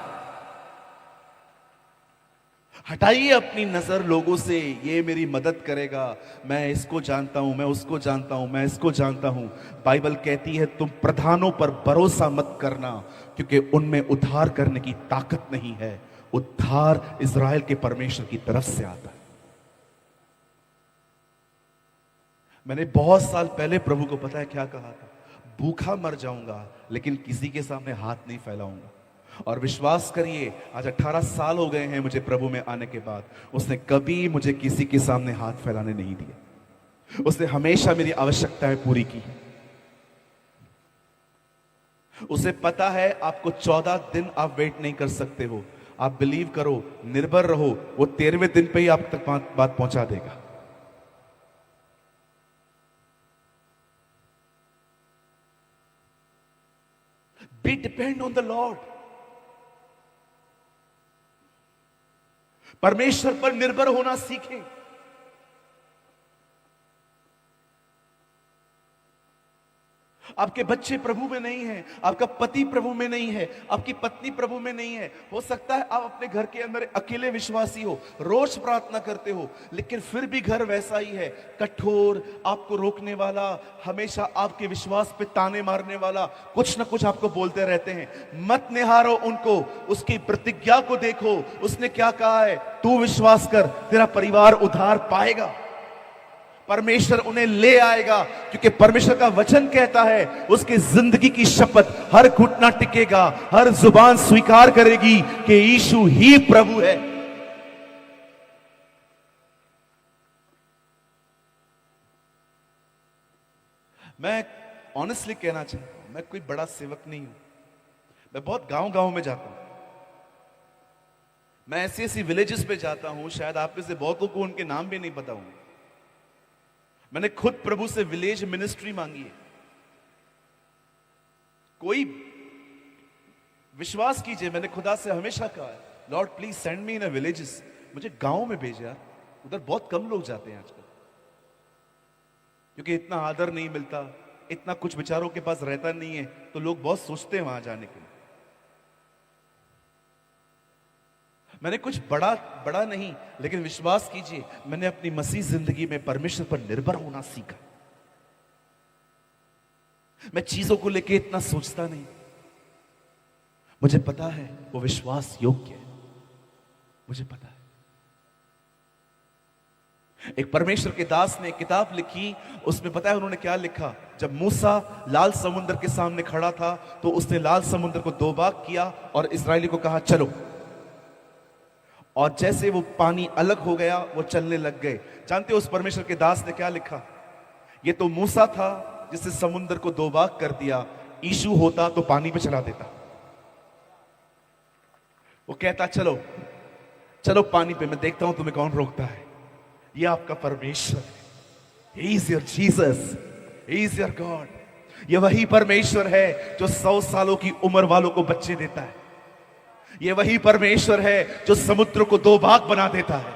हटाइए अपनी नजर लोगों से, ये मेरी मदद करेगा, मैं इसको जानता हूं, मैं उसको जानता हूं, मैं इसको जानता हूं। बाइबल कहती है तुम प्रधानों पर भरोसा मत करना, क्योंकि उनमें उद्धार करने की ताकत नहीं है। उद्धार इज़राइल के परमेश्वर की तरफ से आता है। मैंने बहुत साल पहले प्रभु को पता है क्या कहा था? भूखा मर जाऊंगा लेकिन किसी के सामने हाथ नहीं फैलाऊंगा। और विश्वास करिए, आज 18 साल हो गए हैं मुझे प्रभु में आने के बाद, उसने कभी मुझे किसी के सामने हाथ फैलाने नहीं दिए। उसने हमेशा मेरी आवश्यकताएं पूरी की। उसे पता है आपको 14 दिन आप वेट नहीं कर सकते हो। आप बिलीव करो, निर्भर रहो, वो 13वें दिन पे ही आप तक बात पहुंचा देगा। Be depend on the Lord. परमेश्वर पर निर्भर होना सीखें। आपके बच्चे प्रभु में नहीं हैं, आपका पति प्रभु में नहीं है, आपकी पत्नी प्रभु में नहीं है। हो सकता है आप अपने घर के अंदर अकेले विश्वासी हो, रोज प्रार्थना करते हो, लेकिन फिर भी घर वैसा ही है, कठोर, आपको रोकने वाला, हमेशा आपके विश्वास पे ताने मारने वाला, कुछ ना कुछ आपको बोलते रहते हैं। मत निहारो उनको, उसकी प्रतिज्ञा को देखो। उसने क्या कहा है? तू विश्वास कर, तेरा परिवार उद्धार पाएगा, परमेश्वर उन्हें ले आएगा, क्योंकि परमेश्वर का वचन कहता है उसकी जिंदगी की शपथ, हर घुटना टिकेगा, हर जुबान स्वीकार करेगी कि यीशु ही प्रभु है। मैं ऑनेस्टली कहना चाहता हूं, मैं कोई बड़ा सेवक नहीं हूं। मैं बहुत गांव-गांव में जाता हूं, मैं ऐसी ऐसी विलेजेस पे जाता हूं, शायद आप में से बहुतों को उनके नाम भी नहीं पता होंगे। मैंने खुद प्रभु से विलेज मिनिस्ट्री मांगी है। कोई विश्वास कीजिए, मैंने खुदा से हमेशा कहा है, Lord please send me in a villages, मुझे गांव में भेज यार, उधर बहुत कम लोग जाते हैं आजकल, क्योंकि इतना आदर नहीं मिलता, इतना कुछ विचारों के पास रहता नहीं है, तो लोग बहुत सोचते हैं वहां जाने के लिए। मैंने कुछ बड़ा नहीं, लेकिन विश्वास कीजिए मैंने अपनी मसीह जिंदगी में परमेश्वर पर निर्भर होना सीखा। मैं चीजों को लेकर इतना सोचता नहीं, मुझे पता है वो विश्वास योग्य है, मुझे पता है। एक परमेश्वर के दास ने एक किताब लिखी, उसमें पता है उन्होंने क्या लिखा? जब मूसा लाल समुद्र के सामने खड़ा था तो उसने लाल समुद्र को दो भाग किया और इस्राएली को कहा चलो, और जैसे वो पानी अलग हो गया वो चलने लग गए। जानते हो उस परमेश्वर के दास ने क्या लिखा? ये तो मूसा था जिसने समुद्र को दो भाग कर दिया, यीशु होता तो पानी पे चला देता। वो कहता चलो चलो पानी पे, मैं देखता हूं तुम्हें कौन रोकता है। ये आपका परमेश्वर है। He is your Jesus, He is your God। ये वही परमेश्वर है जो 100 सालों की उम्र वालों को बच्चे देता है। ये वही परमेश्वर है जो समुद्र को दो भाग बना देता है।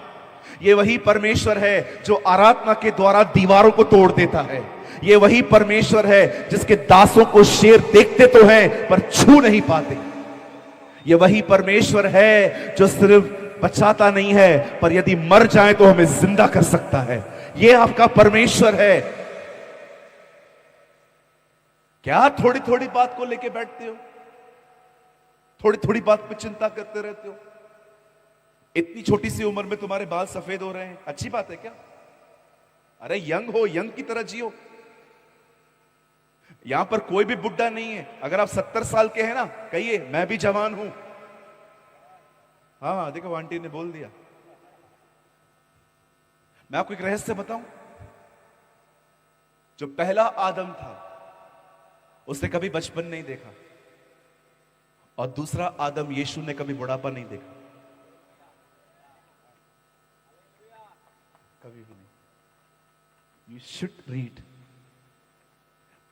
ये वही परमेश्वर है जो आराधना के द्वारा दीवारों को तोड़ देता है। ये वही परमेश्वर है जिसके दासों को शेर देखते तो हैं पर छू नहीं पाते। ये वही परमेश्वर है जो सिर्फ बचाता नहीं है पर यदि मर जाए तो हमें जिंदा कर सकता है। ये आपका परमेश्वर है। क्या थोड़ी थोड़ी बात को लेके बैठते हो? थोड़ी थोड़ी बात पे चिंता करते रहते हो? इतनी छोटी सी उम्र में तुम्हारे बाल सफेद हो रहे हैं, अच्छी बात है क्या? अरे यंग हो, यंग की तरह जियो। यहां पर कोई भी बुढ़ा नहीं है। अगर आप 70 साल के हैं ना, कहिए मैं भी जवान हूं। हाँ देखो आंटी ने बोल दिया। मैं आपको एक रहस्य बताऊं, जो पहला आदम था उसने कभी बचपन नहीं देखा, और दूसरा आदम यीशु ने कभी बुढ़ापा नहीं देखा, कभी भी नहीं। You should read.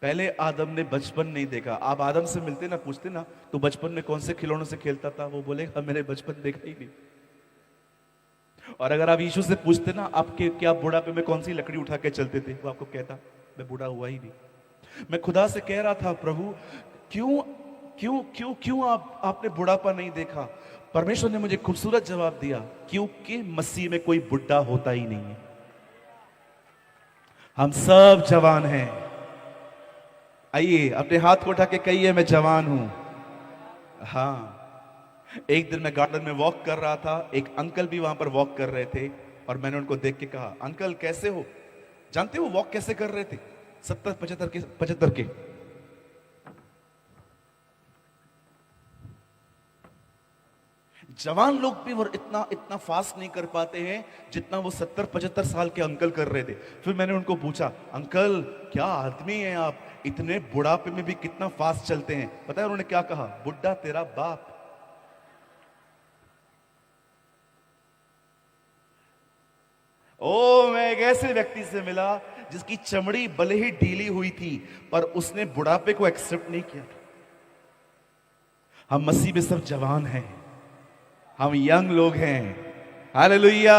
पहले आदम ने बचपन नहीं देखा। आप आदम से मिलते ना, पूछते ना तो बचपन में कौन से खिलौनों से खेलता था, वो बोलेगा मैंने बचपन देखा ही नहीं। और अगर आप यीशु से पूछते ना आपके क्या बुढ़ापे में कौन सी लकड़ी उठा के चलते थे, वो आपको कहता मैं बूढ़ा हुआ ही नहीं। मैं खुदा से कह रहा था प्रभु क्यों क्यों क्यों क्यों आपने बुढ़ापा नहीं देखा? परमेश्वर ने मुझे खूबसूरत जवाब दिया, क्योंकि मसीह में कोई बुढ़ा होता ही नहीं है। हम सब जवान हैं। आइए अपने हाथ को उठा के कहिए मैं जवान हूं। हाँ, एक दिन मैं गार्डन में वॉक कर रहा था, एक अंकल भी वहां पर वॉक कर रहे थे, और मैंने उनको देख के कहा अंकल कैसे हो? जानते हो वॉक कैसे कर रहे थे? 70-75 के। जवान लोग भी वो इतना फास्ट नहीं कर पाते हैं जितना वो 70-75 साल के अंकल कर रहे थे। फिर मैंने उनको पूछा अंकल क्या आदमी हैं आप, इतने बुढ़ापे में भी कितना फास्ट चलते हैं? पता है उन्होंने क्या कहा? बुढ़ा तेरा बाप। ओ, मैं एक ऐसे व्यक्ति से मिला जिसकी चमड़ी भले ही ढीली हुई थी पर उसने बुढ़ापे को एक्सेप्ट नहीं किया था। हम मसीह में सब जवान हैं, हम यंग लोग हैं। हालेलुया।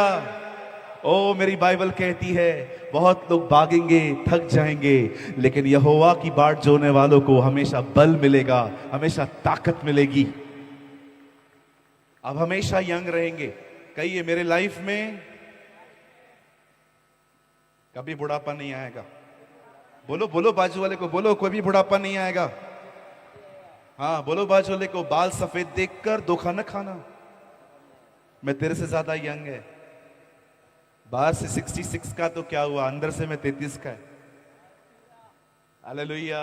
ओ, मेरी बाइबल कहती है बहुत लोग भागेंगे, थक जाएंगे, लेकिन यहोवा की बाट जोने वालों को हमेशा बल मिलेगा, हमेशा ताकत मिलेगी। अब हमेशा यंग रहेंगे। कहिए मेरे लाइफ में कभी बुढ़ापा नहीं आएगा। बोलो बोलो बाजू वाले को, बोलो कोई भी बुढ़ापा नहीं आएगा। हाँ बोलो बाजू वाले को, बाल सफेद देखकर धोखा न खाना, मैं तेरे से ज्यादा यंग है। बाहर से 66 का तो क्या हुआ, अंदर से मैं 33 का है। हालेलुया।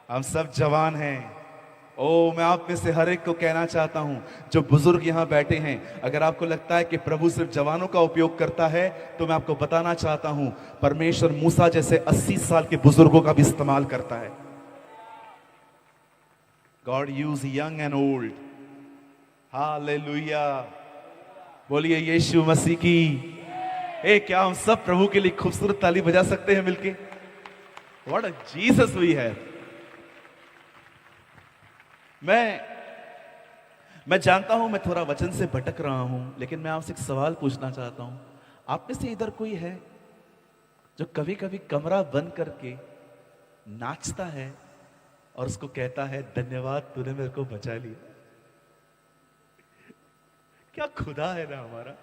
हम सब जवान हैं। ओ, मैं आप में से हर एक को कहना चाहता हूं, जो बुजुर्ग यहां बैठे हैं, अगर आपको लगता है कि प्रभु सिर्फ जवानों का उपयोग करता है तो मैं आपको बताना चाहता हूं परमेश्वर मूसा जैसे 80 साल के बुजुर्गों का भी इस्तेमाल करता है। God use young and old. Hallelujah. बोलिए यीशु मसीह की। क्या हम सब प्रभु के लिए खूबसूरत ताली बजा सकते हैं मिलके? व्हाट अ जीसस वी है। मैं जानता हूं मैं थोड़ा वचन से भटक रहा हूं, लेकिन मैं आपसे एक सवाल पूछना चाहता हूं। आप में से इधर कोई है जो कभी कभी कमरा बंद करके नाचता है और उसको कहता है धन्यवाद तूने मेरे को बचा लिया? क्या खुदा है ना हमारा।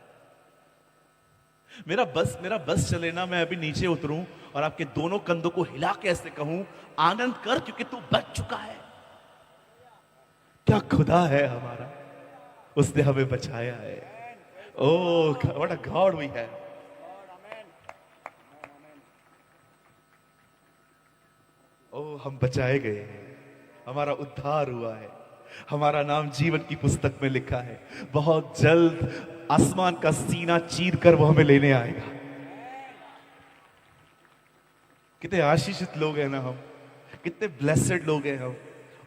मेरा बस चले ना, मैं अभी नीचे उतरूं और आपके दोनों कंधों को हिला के ऐसे कहूं आनंद कर क्योंकि तू बच चुका है। क्या खुदा है हमारा, उसने हमें बचाया है। Oh what a God we have. हम बचाए गए हैं, हमारा उद्धार हुआ है, हमारा नाम जीवन की पुस्तक में लिखा है। बहुत जल्द आसमान का सीना चीर कर वो हमें लेने आएगा। कितने आशीषित लोग हैं ना हम, कितने ब्लेसेड लोग हैं हम।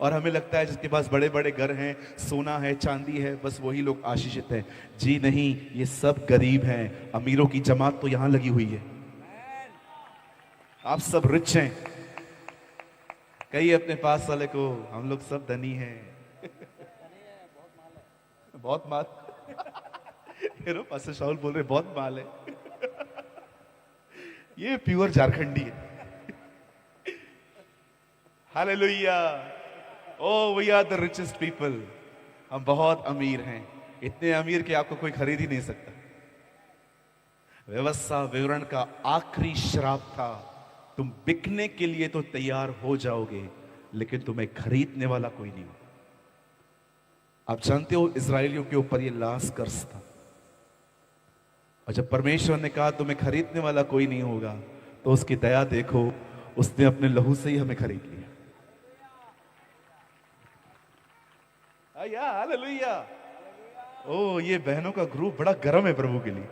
और हमें लगता है जिसके पास बड़े बड़े घर हैं, सोना है, चांदी है, बस वही लोग आशीषित हैं। जी नहीं, ये सब गरीब हैं। अमीरों की जमात तो यहां लगी हुई है। आप सब रिच हैं। कई अपने पास वाले को, हम लोग सब धनी हैं। बहुत माल। पास्टर शाहुल बोल रहे बहुत माल है। ये प्योर झारखंडी है। Hallelujah. Oh, we are the richest people. हम बहुत अमीर हैं, इतने अमीर कि आपको कोई खरीद ही नहीं सकता। व्यवस्था विवरण का आखिरी श्राप था, तुम बिकने के लिए तो तैयार हो जाओगे, लेकिन तुम्हें खरीदने वाला कोई नहीं होगा। आप जानते हो इजरायलियों के ऊपर यह लास्ट कर्स था, और जब परमेश्वर ने कहा तुम्हें खरीदने वाला कोई नहीं होगा, तो उसकी दया देखो, उसने अपने लहू से ही हमें खरीद लिया। हालेलुया। ओ, ये बहनों का ग्रुप बड़ा गर्म है प्रभु के लिए।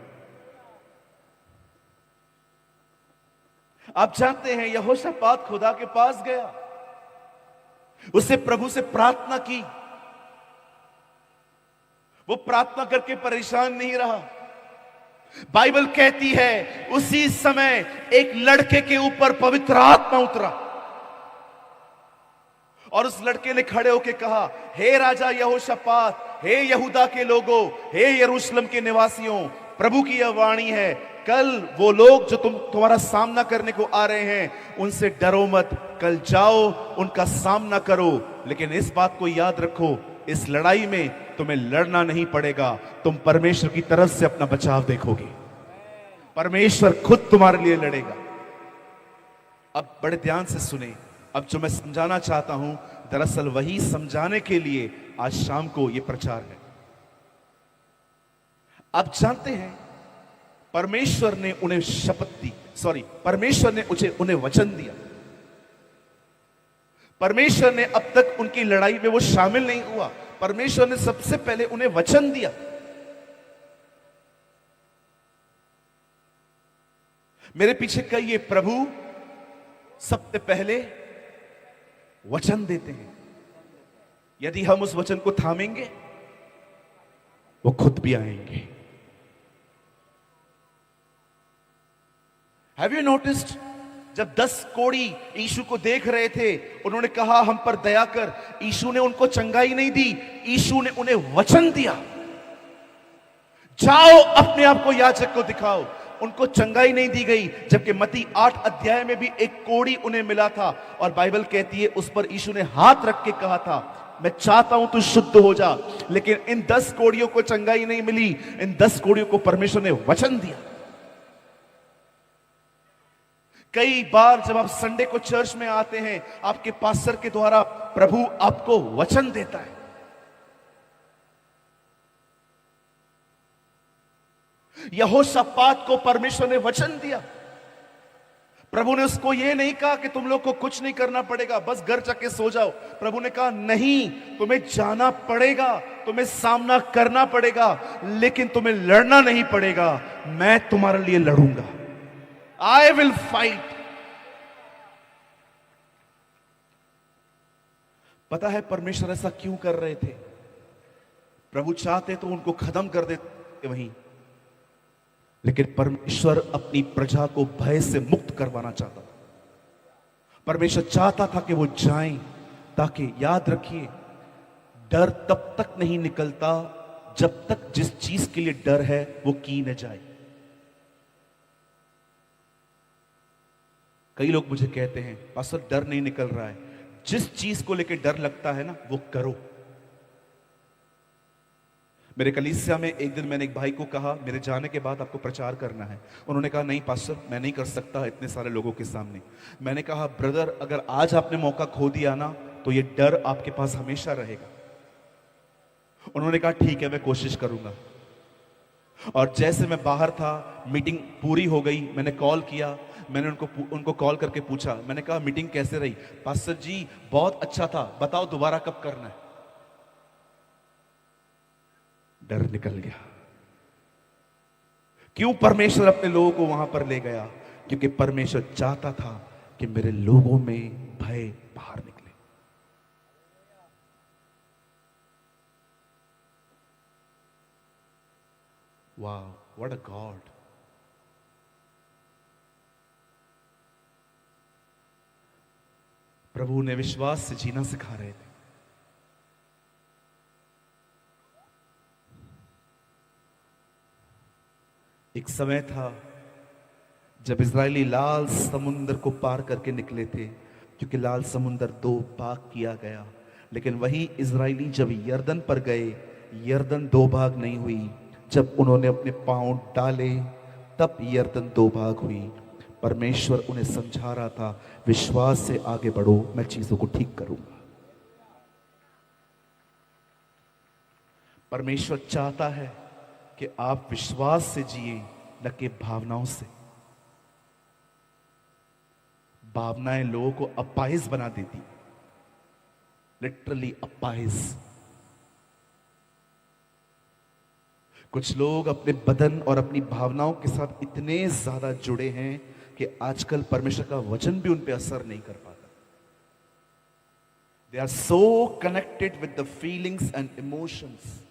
आप जानते हैं यहोशापात खुदा के पास गया, उससे प्रभु से प्रार्थना की। वो प्रार्थना करके परेशान नहीं रहा। बाइबल कहती है उसी समय एक लड़के के ऊपर पवित्र आत्मा उतरा, और उस लड़के ने खड़े होकर कहा, हे राजा यहोशापात, हे यहूदा के लोगों, हे यरूशलेम के निवासियों, प्रभु की यह वाणी है, कल वो लोग जो तुम्हारा सामना करने को आ रहे हैं, उनसे डरो मत। कल जाओ, उनका सामना करो, लेकिन इस बात को याद रखो, इस लड़ाई में तुम्हें लड़ना नहीं पड़ेगा, तुम परमेश्वर की तरफ से अपना बचाव देखोगे। परमेश्वर खुद तुम्हारे लिए लड़ेगा। अब बड़े ध्यान से सुने, अब जो मैं समझाना चाहता हूं, दरअसल वही समझाने के लिए आज शाम को यह प्रचार है। आप जानते हैं परमेश्वर ने उन्हें शपथ दी, परमेश्वर ने उन्हें वचन दिया। परमेश्वर ने अब तक उनकी लड़ाई में वो शामिल नहीं हुआ। परमेश्वर ने सबसे पहले उन्हें वचन दिया। मेरे पीछे कहिए, प्रभु सबसे पहले वचन देते हैं। यदि हम उस वचन को थामेंगे, वो खुद भी आएंगे। हैव यू नोटिस्ड, जब 10 कोढ़ी यीशु को देख रहे थे, उन्होंने कहा हम पर दया कर। यीशु ने उनको चंगाई नहीं दी, यीशु ने उन्हें वचन दिया, जाओ अपने आप को याजक को दिखाओ। उनको चंगाई नहीं दी गई, जबकि मत्ती 8 अध्याय में भी एक कोढ़ी उन्हें मिला था, और बाइबल कहती है उस पर यीशु ने हाथ रख के कहा था, मैं चाहता हूं तू शुद्ध हो जा। लेकिन इन 10 कोढ़ियों को चंगाई नहीं मिली, इन 10 कोढ़ियों को परमेश्वर ने वचन दिया। कई बार जब आप संडे को चर्च में आते हैं, आपके पास्टर के द्वारा प्रभु आपको वचन देता है। यहोशापात को परमेश्वर ने वचन दिया। प्रभु ने उसको यह नहीं कहा कि तुम लोग को कुछ नहीं करना पड़ेगा, बस घर जाके सो जाओ। प्रभु ने कहा नहीं, तुम्हें जाना पड़ेगा, तुम्हें सामना करना पड़ेगा, लेकिन तुम्हें लड़ना नहीं पड़ेगा। मैं तुम्हारे लिए लड़ूंगा। I will fight। पता है परमेश्वर ऐसा क्यों कर रहे थे? प्रभु चाहते तो उनको खत्म कर देते वहीं, लेकिन परमेश्वर अपनी प्रजा को भय से मुक्त करवाना चाहता था। परमेश्वर चाहता था कि वो जाएं, ताकि याद रखिए, डर तब तक नहीं निकलता जब तक जिस चीज के लिए डर है वो की न जाए। कई लोग मुझे कहते हैं पास्टर डर नहीं निकल रहा है। जिस चीज को लेकर डर लगता है ना, वो करो। मेरे कलीसिया में एक दिन मैंने एक भाई को कहा, मेरे जाने के बाद आपको प्रचार करना है। उन्होंने कहा नहीं पास्टर, मैं नहीं कर सकता इतने सारे लोगों के सामने। मैंने कहा ब्रदर, अगर आज आपने मौका खो दिया ना, तो ये डर आपके पास हमेशा रहेगा। उन्होंने कहा ठीक है, मैं कोशिश करूंगा। और जैसे मैं बाहर था, मीटिंग पूरी हो गई, मैंने कॉल किया, मैंने उनको कॉल करके पूछा, मैंने कहा मीटिंग कैसे रही? पास्टर जी बहुत अच्छा था, बताओ दोबारा कब करना है? डर निकल गया। क्यों परमेश्वर अपने लोगों को वहां पर ले गया? क्योंकि परमेश्वर चाहता था कि मेरे लोगों में भय बाहर निकले। वाह, व्हाट अ गॉड। प्रभु ने विश्वास से जीना सिखा रहे थे। एक समय था जब इजरायली लाल समुद्र को पार करके निकले थे, क्योंकि लाल समुद्र दो भाग किया गया। लेकिन वही इजरायली जब यर्दन पर गए, यर्दन दो भाग नहीं हुई। जब उन्होंने अपने पांव डाले तब यर्दन दो भाग हुई। परमेश्वर उन्हें समझा रहा था, विश्वास से आगे बढ़ो, मैं चीजों को ठीक करूंगा। परमेश्वर चाहता है कि आप विश्वास से जिए, न कि भावनाओं से। भावनाएं लोगों को अपाहिज बना देती, लिटरली अपाहिज। कुछ लोग अपने बदन और अपनी भावनाओं के साथ इतने ज्यादा जुड़े हैं कि आजकल परमेश्वर का वचन भी उन पर असर नहीं कर पाता। They are so connected with the feelings and emotions.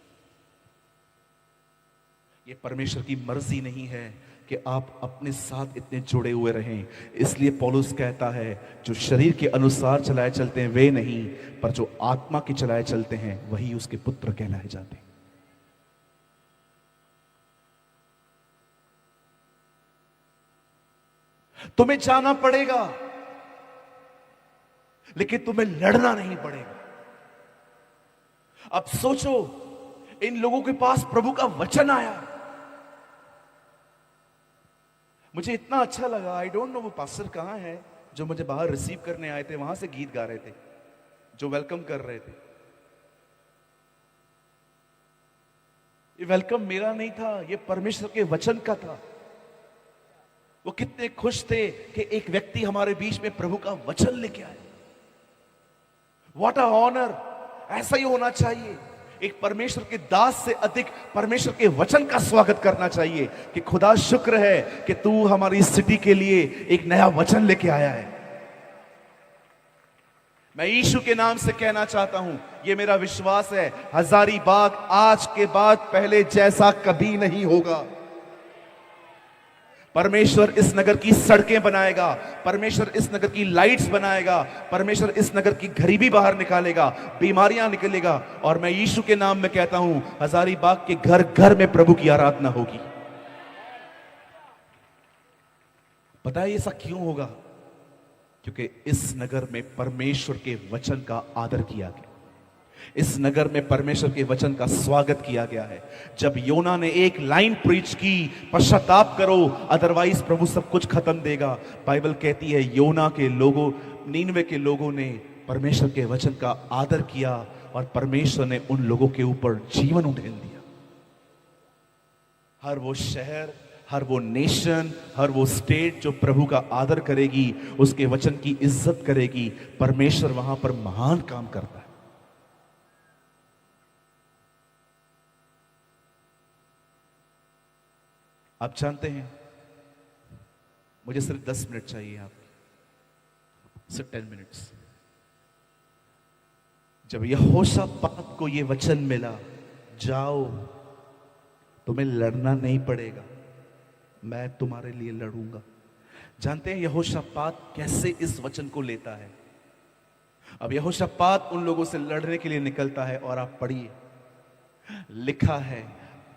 ये परमेश्वर की मर्जी नहीं है कि आप अपने साथ इतने जुड़े हुए रहें। इसलिए पौलुस कहता है, जो शरीर के अनुसार चलाए चलते हैं वे नहीं, पर जो आत्मा के चलाए चलते हैं वही उसके पुत्र कहलाए जाते हैं। तुम्हें जाना पड़ेगा, लेकिन तुम्हें लड़ना नहीं पड़ेगा। अब सोचो, इन लोगों के पास प्रभु का वचन आया। मुझे इतना अच्छा लगा, आई डोंट नो वो पास्टर कहां है जो मुझे बाहर रिसीव करने आए थे, वहां से गीत गा रहे थे, जो वेलकम कर रहे थे। ये वेलकम मेरा नहीं था, ये परमेश्वर के वचन का था। वो कितने खुश थे कि एक व्यक्ति हमारे बीच में प्रभु का वचन लेके आए। What a honour. ऐसा ही होना चाहिए। एक परमेश्वर के दास से अधिक परमेश्वर के वचन का स्वागत करना चाहिए कि खुदा शुक्र है कि तू हमारी सिटी के लिए एक नया वचन लेके आया है। मैं यीशु के नाम से कहना चाहता हूं, ये मेरा विश्वास है, हजारीबाग आज के बाद पहले जैसा कभी नहीं होगा। परमेश्वर इस नगर की सड़कें बनाएगा, परमेश्वर इस नगर की लाइट्स बनाएगा, परमेश्वर इस नगर की गरीबी बाहर निकालेगा, बीमारियां निकलेगा। और मैं यीशु के नाम में कहता हूं, हजारीबाग के घर घर में प्रभु की आराधना होगी। पता है ऐसा क्यों होगा? क्योंकि इस नगर में परमेश्वर के वचन का आदर किया गया, इस नगर में परमेश्वर के वचन का स्वागत किया गया है। जब योना ने एक लाइन प्रीच की, पश्चाताप करो अदरवाइज प्रभु सब कुछ खत्म देगा, बाइबल कहती है योना के लोगों, नीनवे के लोगों ने परमेश्वर के वचन का आदर किया और परमेश्वर ने उन लोगों के ऊपर जीवन उंडेल दिया। हर वो शहर, हर वो नेशन, हर वो स्टेट जो प्रभु का आदर करेगी, उसके वचन की इज्जत करेगी, परमेश्वर वहां पर महान काम करता है। आप जानते हैं, मुझे सिर्फ 10 मिनट चाहिए, आपके सिर्फ 10 मिनट्स। जब यहोशापात को यह वचन मिला, जाओ तुम्हें लड़ना नहीं पड़ेगा, मैं तुम्हारे लिए लड़ूंगा। जानते हैं यहोशापात कैसे इस वचन को लेता है? अब यहोशापात उन लोगों से लड़ने के लिए निकलता है और आप पढ़िए, लिखा है,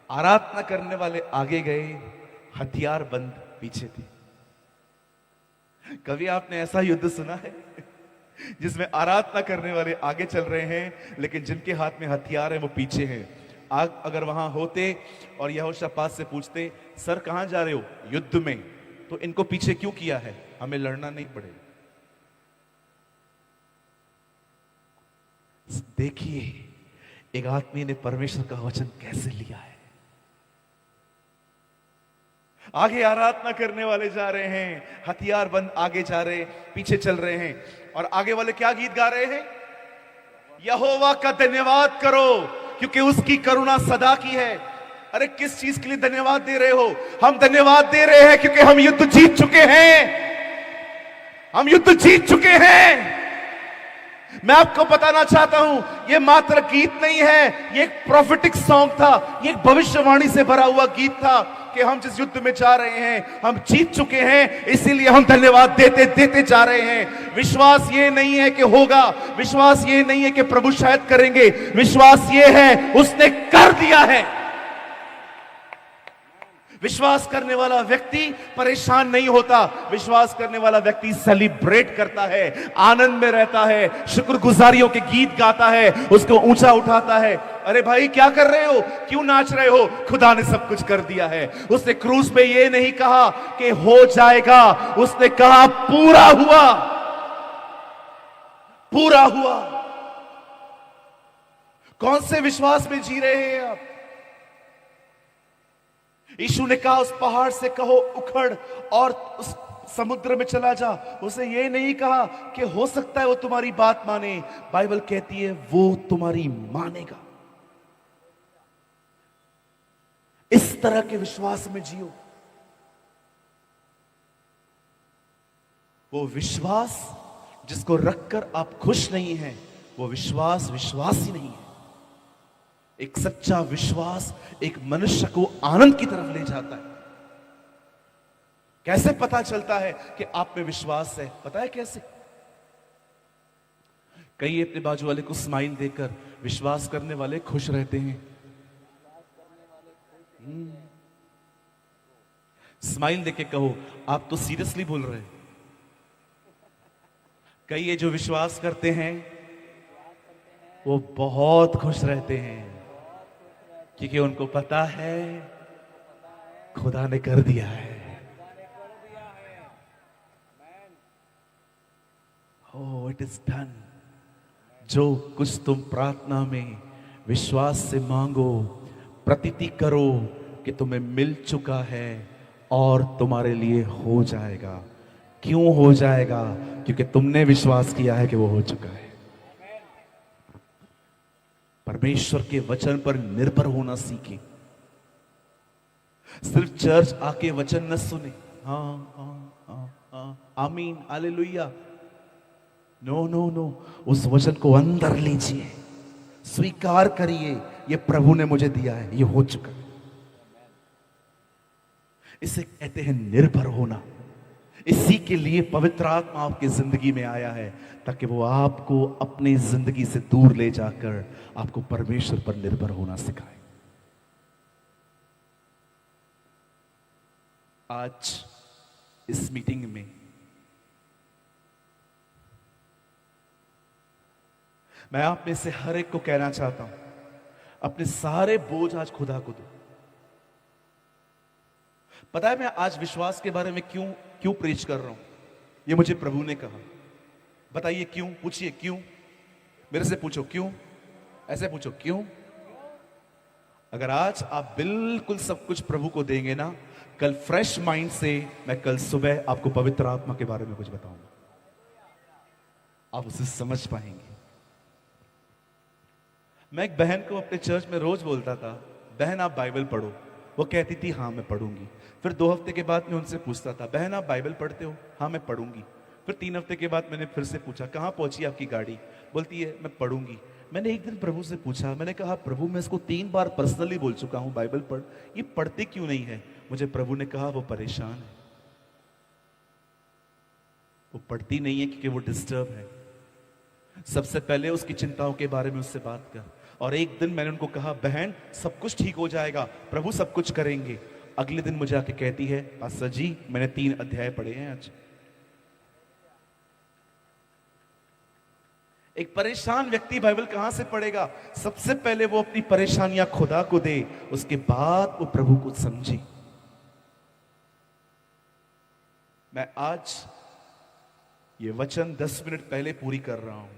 आराधना करने वाले आगे गए, हथियार बंद पीछे थे। कभी आपने ऐसा युद्ध सुना है जिसमें आराधना करने वाले आगे चल रहे हैं लेकिन जिनके हाथ में हथियार है वो पीछे हैं? आग अगर वहां होते और यहोशापात से पूछते, सर कहां जा रहे हो? युद्ध में। तो इनको पीछे क्यों किया है? हमें लड़ना नहीं पड़ेगा। देखिए एक आदमी ने परमेश्वर का वचन कैसे लिया है। आगे आराधना करने वाले जा रहे हैं, हथियार बंद आगे जा रहे, पीछे चल रहे हैं। और आगे वाले क्या गीत गा रहे हैं? यहोवा का धन्यवाद करो क्योंकि उसकी करुणा सदा की है। अरे किस चीज के लिए धन्यवाद दे रहे हो? हम धन्यवाद दे रहे हैं क्योंकि हम युद्ध जीत चुके हैं। हम युद्ध जीत चुके हैं। मैं आपको बताना चाहता हूं, यह मात्र गीत नहीं है, यह एक प्रोफेटिक सॉन्ग था, यह एक भविष्यवाणी से भरा हुआ गीत था कि हम जिस युद्ध में जा रहे हैं हम जीत चुके हैं, इसीलिए हम धन्यवाद देते देते जा रहे हैं। विश्वास ये नहीं है कि होगा, विश्वास ये नहीं है कि प्रभु शायद करेंगे, विश्वास ये है उसने कर दिया है। विश्वास करने वाला व्यक्ति परेशान नहीं होता, विश्वास करने वाला व्यक्ति सेलिब्रेट करता है, आनंद में रहता है, शुक्रगुजारियों के गीत गाता है, उसको ऊंचा उठाता है। अरे भाई क्या कर रहे हो, क्यों नाच रहे हो? खुदा ने सब कुछ कर दिया है। उसने क्रूस पे ये नहीं कहा कि हो जाएगा, उसने कहा पूरा हुआ, पूरा हुआ। कौन से विश्वास में जी रहे हैं आप? यीशु ने कहा उस पहाड़ से कहो उखड़ और उस समुद्र में चला जा। उसे ये नहीं कहा कि हो सकता है वो तुम्हारी बात माने, बाइबल कहती है वो तुम्हारी मानेगा। इस तरह के विश्वास में जियो। वो विश्वास जिसको रखकर आप खुश नहीं हैं, वो विश्वास विश्वास ही नहीं है। एक सच्चा विश्वास एक मनुष्य को आनंद की तरफ ले जाता है। कैसे पता चलता है कि आप में विश्वास है? पता है कैसे? कई अपने बाजू वाले को स्माइल देकर, विश्वास करने वाले खुश रहते हैं। स्माइल देके कहो आप तो सीरियसली बोल रहे हैं। कई ये जो विश्वास करते हैं वो बहुत खुश रहते हैं क्योंकि उनको पता है खुदा ने कर दिया है। Oh, it is done। जो कुछ तुम प्रार्थना में विश्वास से मांगो, प्रतीति करो कि तुम्हें मिल चुका है और तुम्हारे लिए हो जाएगा। क्यों हो जाएगा? क्योंकि तुमने विश्वास किया है कि वो हो चुका है। परमेश्वर के वचन पर निर्भर होना सीखें। सिर्फ चर्च आके वचन न सुने, हाँ हाँ हाँ हाँ आमीन हालेलुया, नो नो नो, उस वचन को अंदर लीजिए, स्वीकार करिए ये प्रभु ने मुझे दिया है, ये हो चुका है। इसे कहते हैं निर्भर होना। इसी के लिए पवित्र आत्मा आपकी जिंदगी में आया है ताकि वो आपको अपनी जिंदगी से दूर ले जाकर आपको परमेश्वर पर निर्भर होना सिखाए। आज इस मीटिंग में मैं आप में से हर एक को कहना चाहता हूं, अपने सारे बोझ आज खुदा को दो। पता है मैं आज विश्वास के बारे में क्यों प्रीच कर रहा हूं? ये मुझे प्रभु ने कहा। बताइए क्यों? पूछिए क्यों? मेरे से पूछो क्यों, ऐसे पूछो क्यों। अगर आज आप बिल्कुल सब कुछ प्रभु को देंगे ना, कल फ्रेश माइंड से मैं कल सुबह आपको पवित्र आत्मा के बारे में कुछ बताऊंगा, आप उसे समझ पाएंगे। मैं एक बहन को अपने चर्च में रोज बोलता था, बहन आप बाइबल पढ़ो। वो कहती थी हाँ मैं पढ़ूंगी। फिर 2 हफ्ते के बाद मैं उनसे पूछता था, बहन आप बाइबल पढ़ते हो? हाँ मैं पढ़ूंगी। फिर 3 हफ्ते के बाद मैंने फिर से पूछा, कहाँ पहुंची आपकी गाड़ी? बोलती है मैं पढ़ूंगी। मैंने एक दिन प्रभु से पूछा, मैंने कहा प्रभु मैं इसको 3 बार पर्सनली बोल चुका हूं बाइबल पढ़, ये पढ़ते क्यों नहीं है? मुझे प्रभु ने कहा वो परेशान है, वो पढ़ती नहीं है क्योंकि वो डिस्टर्ब है। सबसे पहले उसकी चिंताओं के बारे में उससे बात कर। और एक दिन मैंने उनको कहा बहन सब कुछ ठीक हो जाएगा, प्रभु सब कुछ करेंगे। अगले दिन मुझे आके कहती है पास्टर जी मैंने 3 अध्याय पढ़े हैं आज। एक परेशान व्यक्ति बाइबल कहां से पढ़ेगा? सबसे पहले वो अपनी परेशानियां खुदा को दे, उसके बाद वो प्रभु को समझे। मैं आज ये वचन 10 मिनट पहले पूरी कर रहा हूं।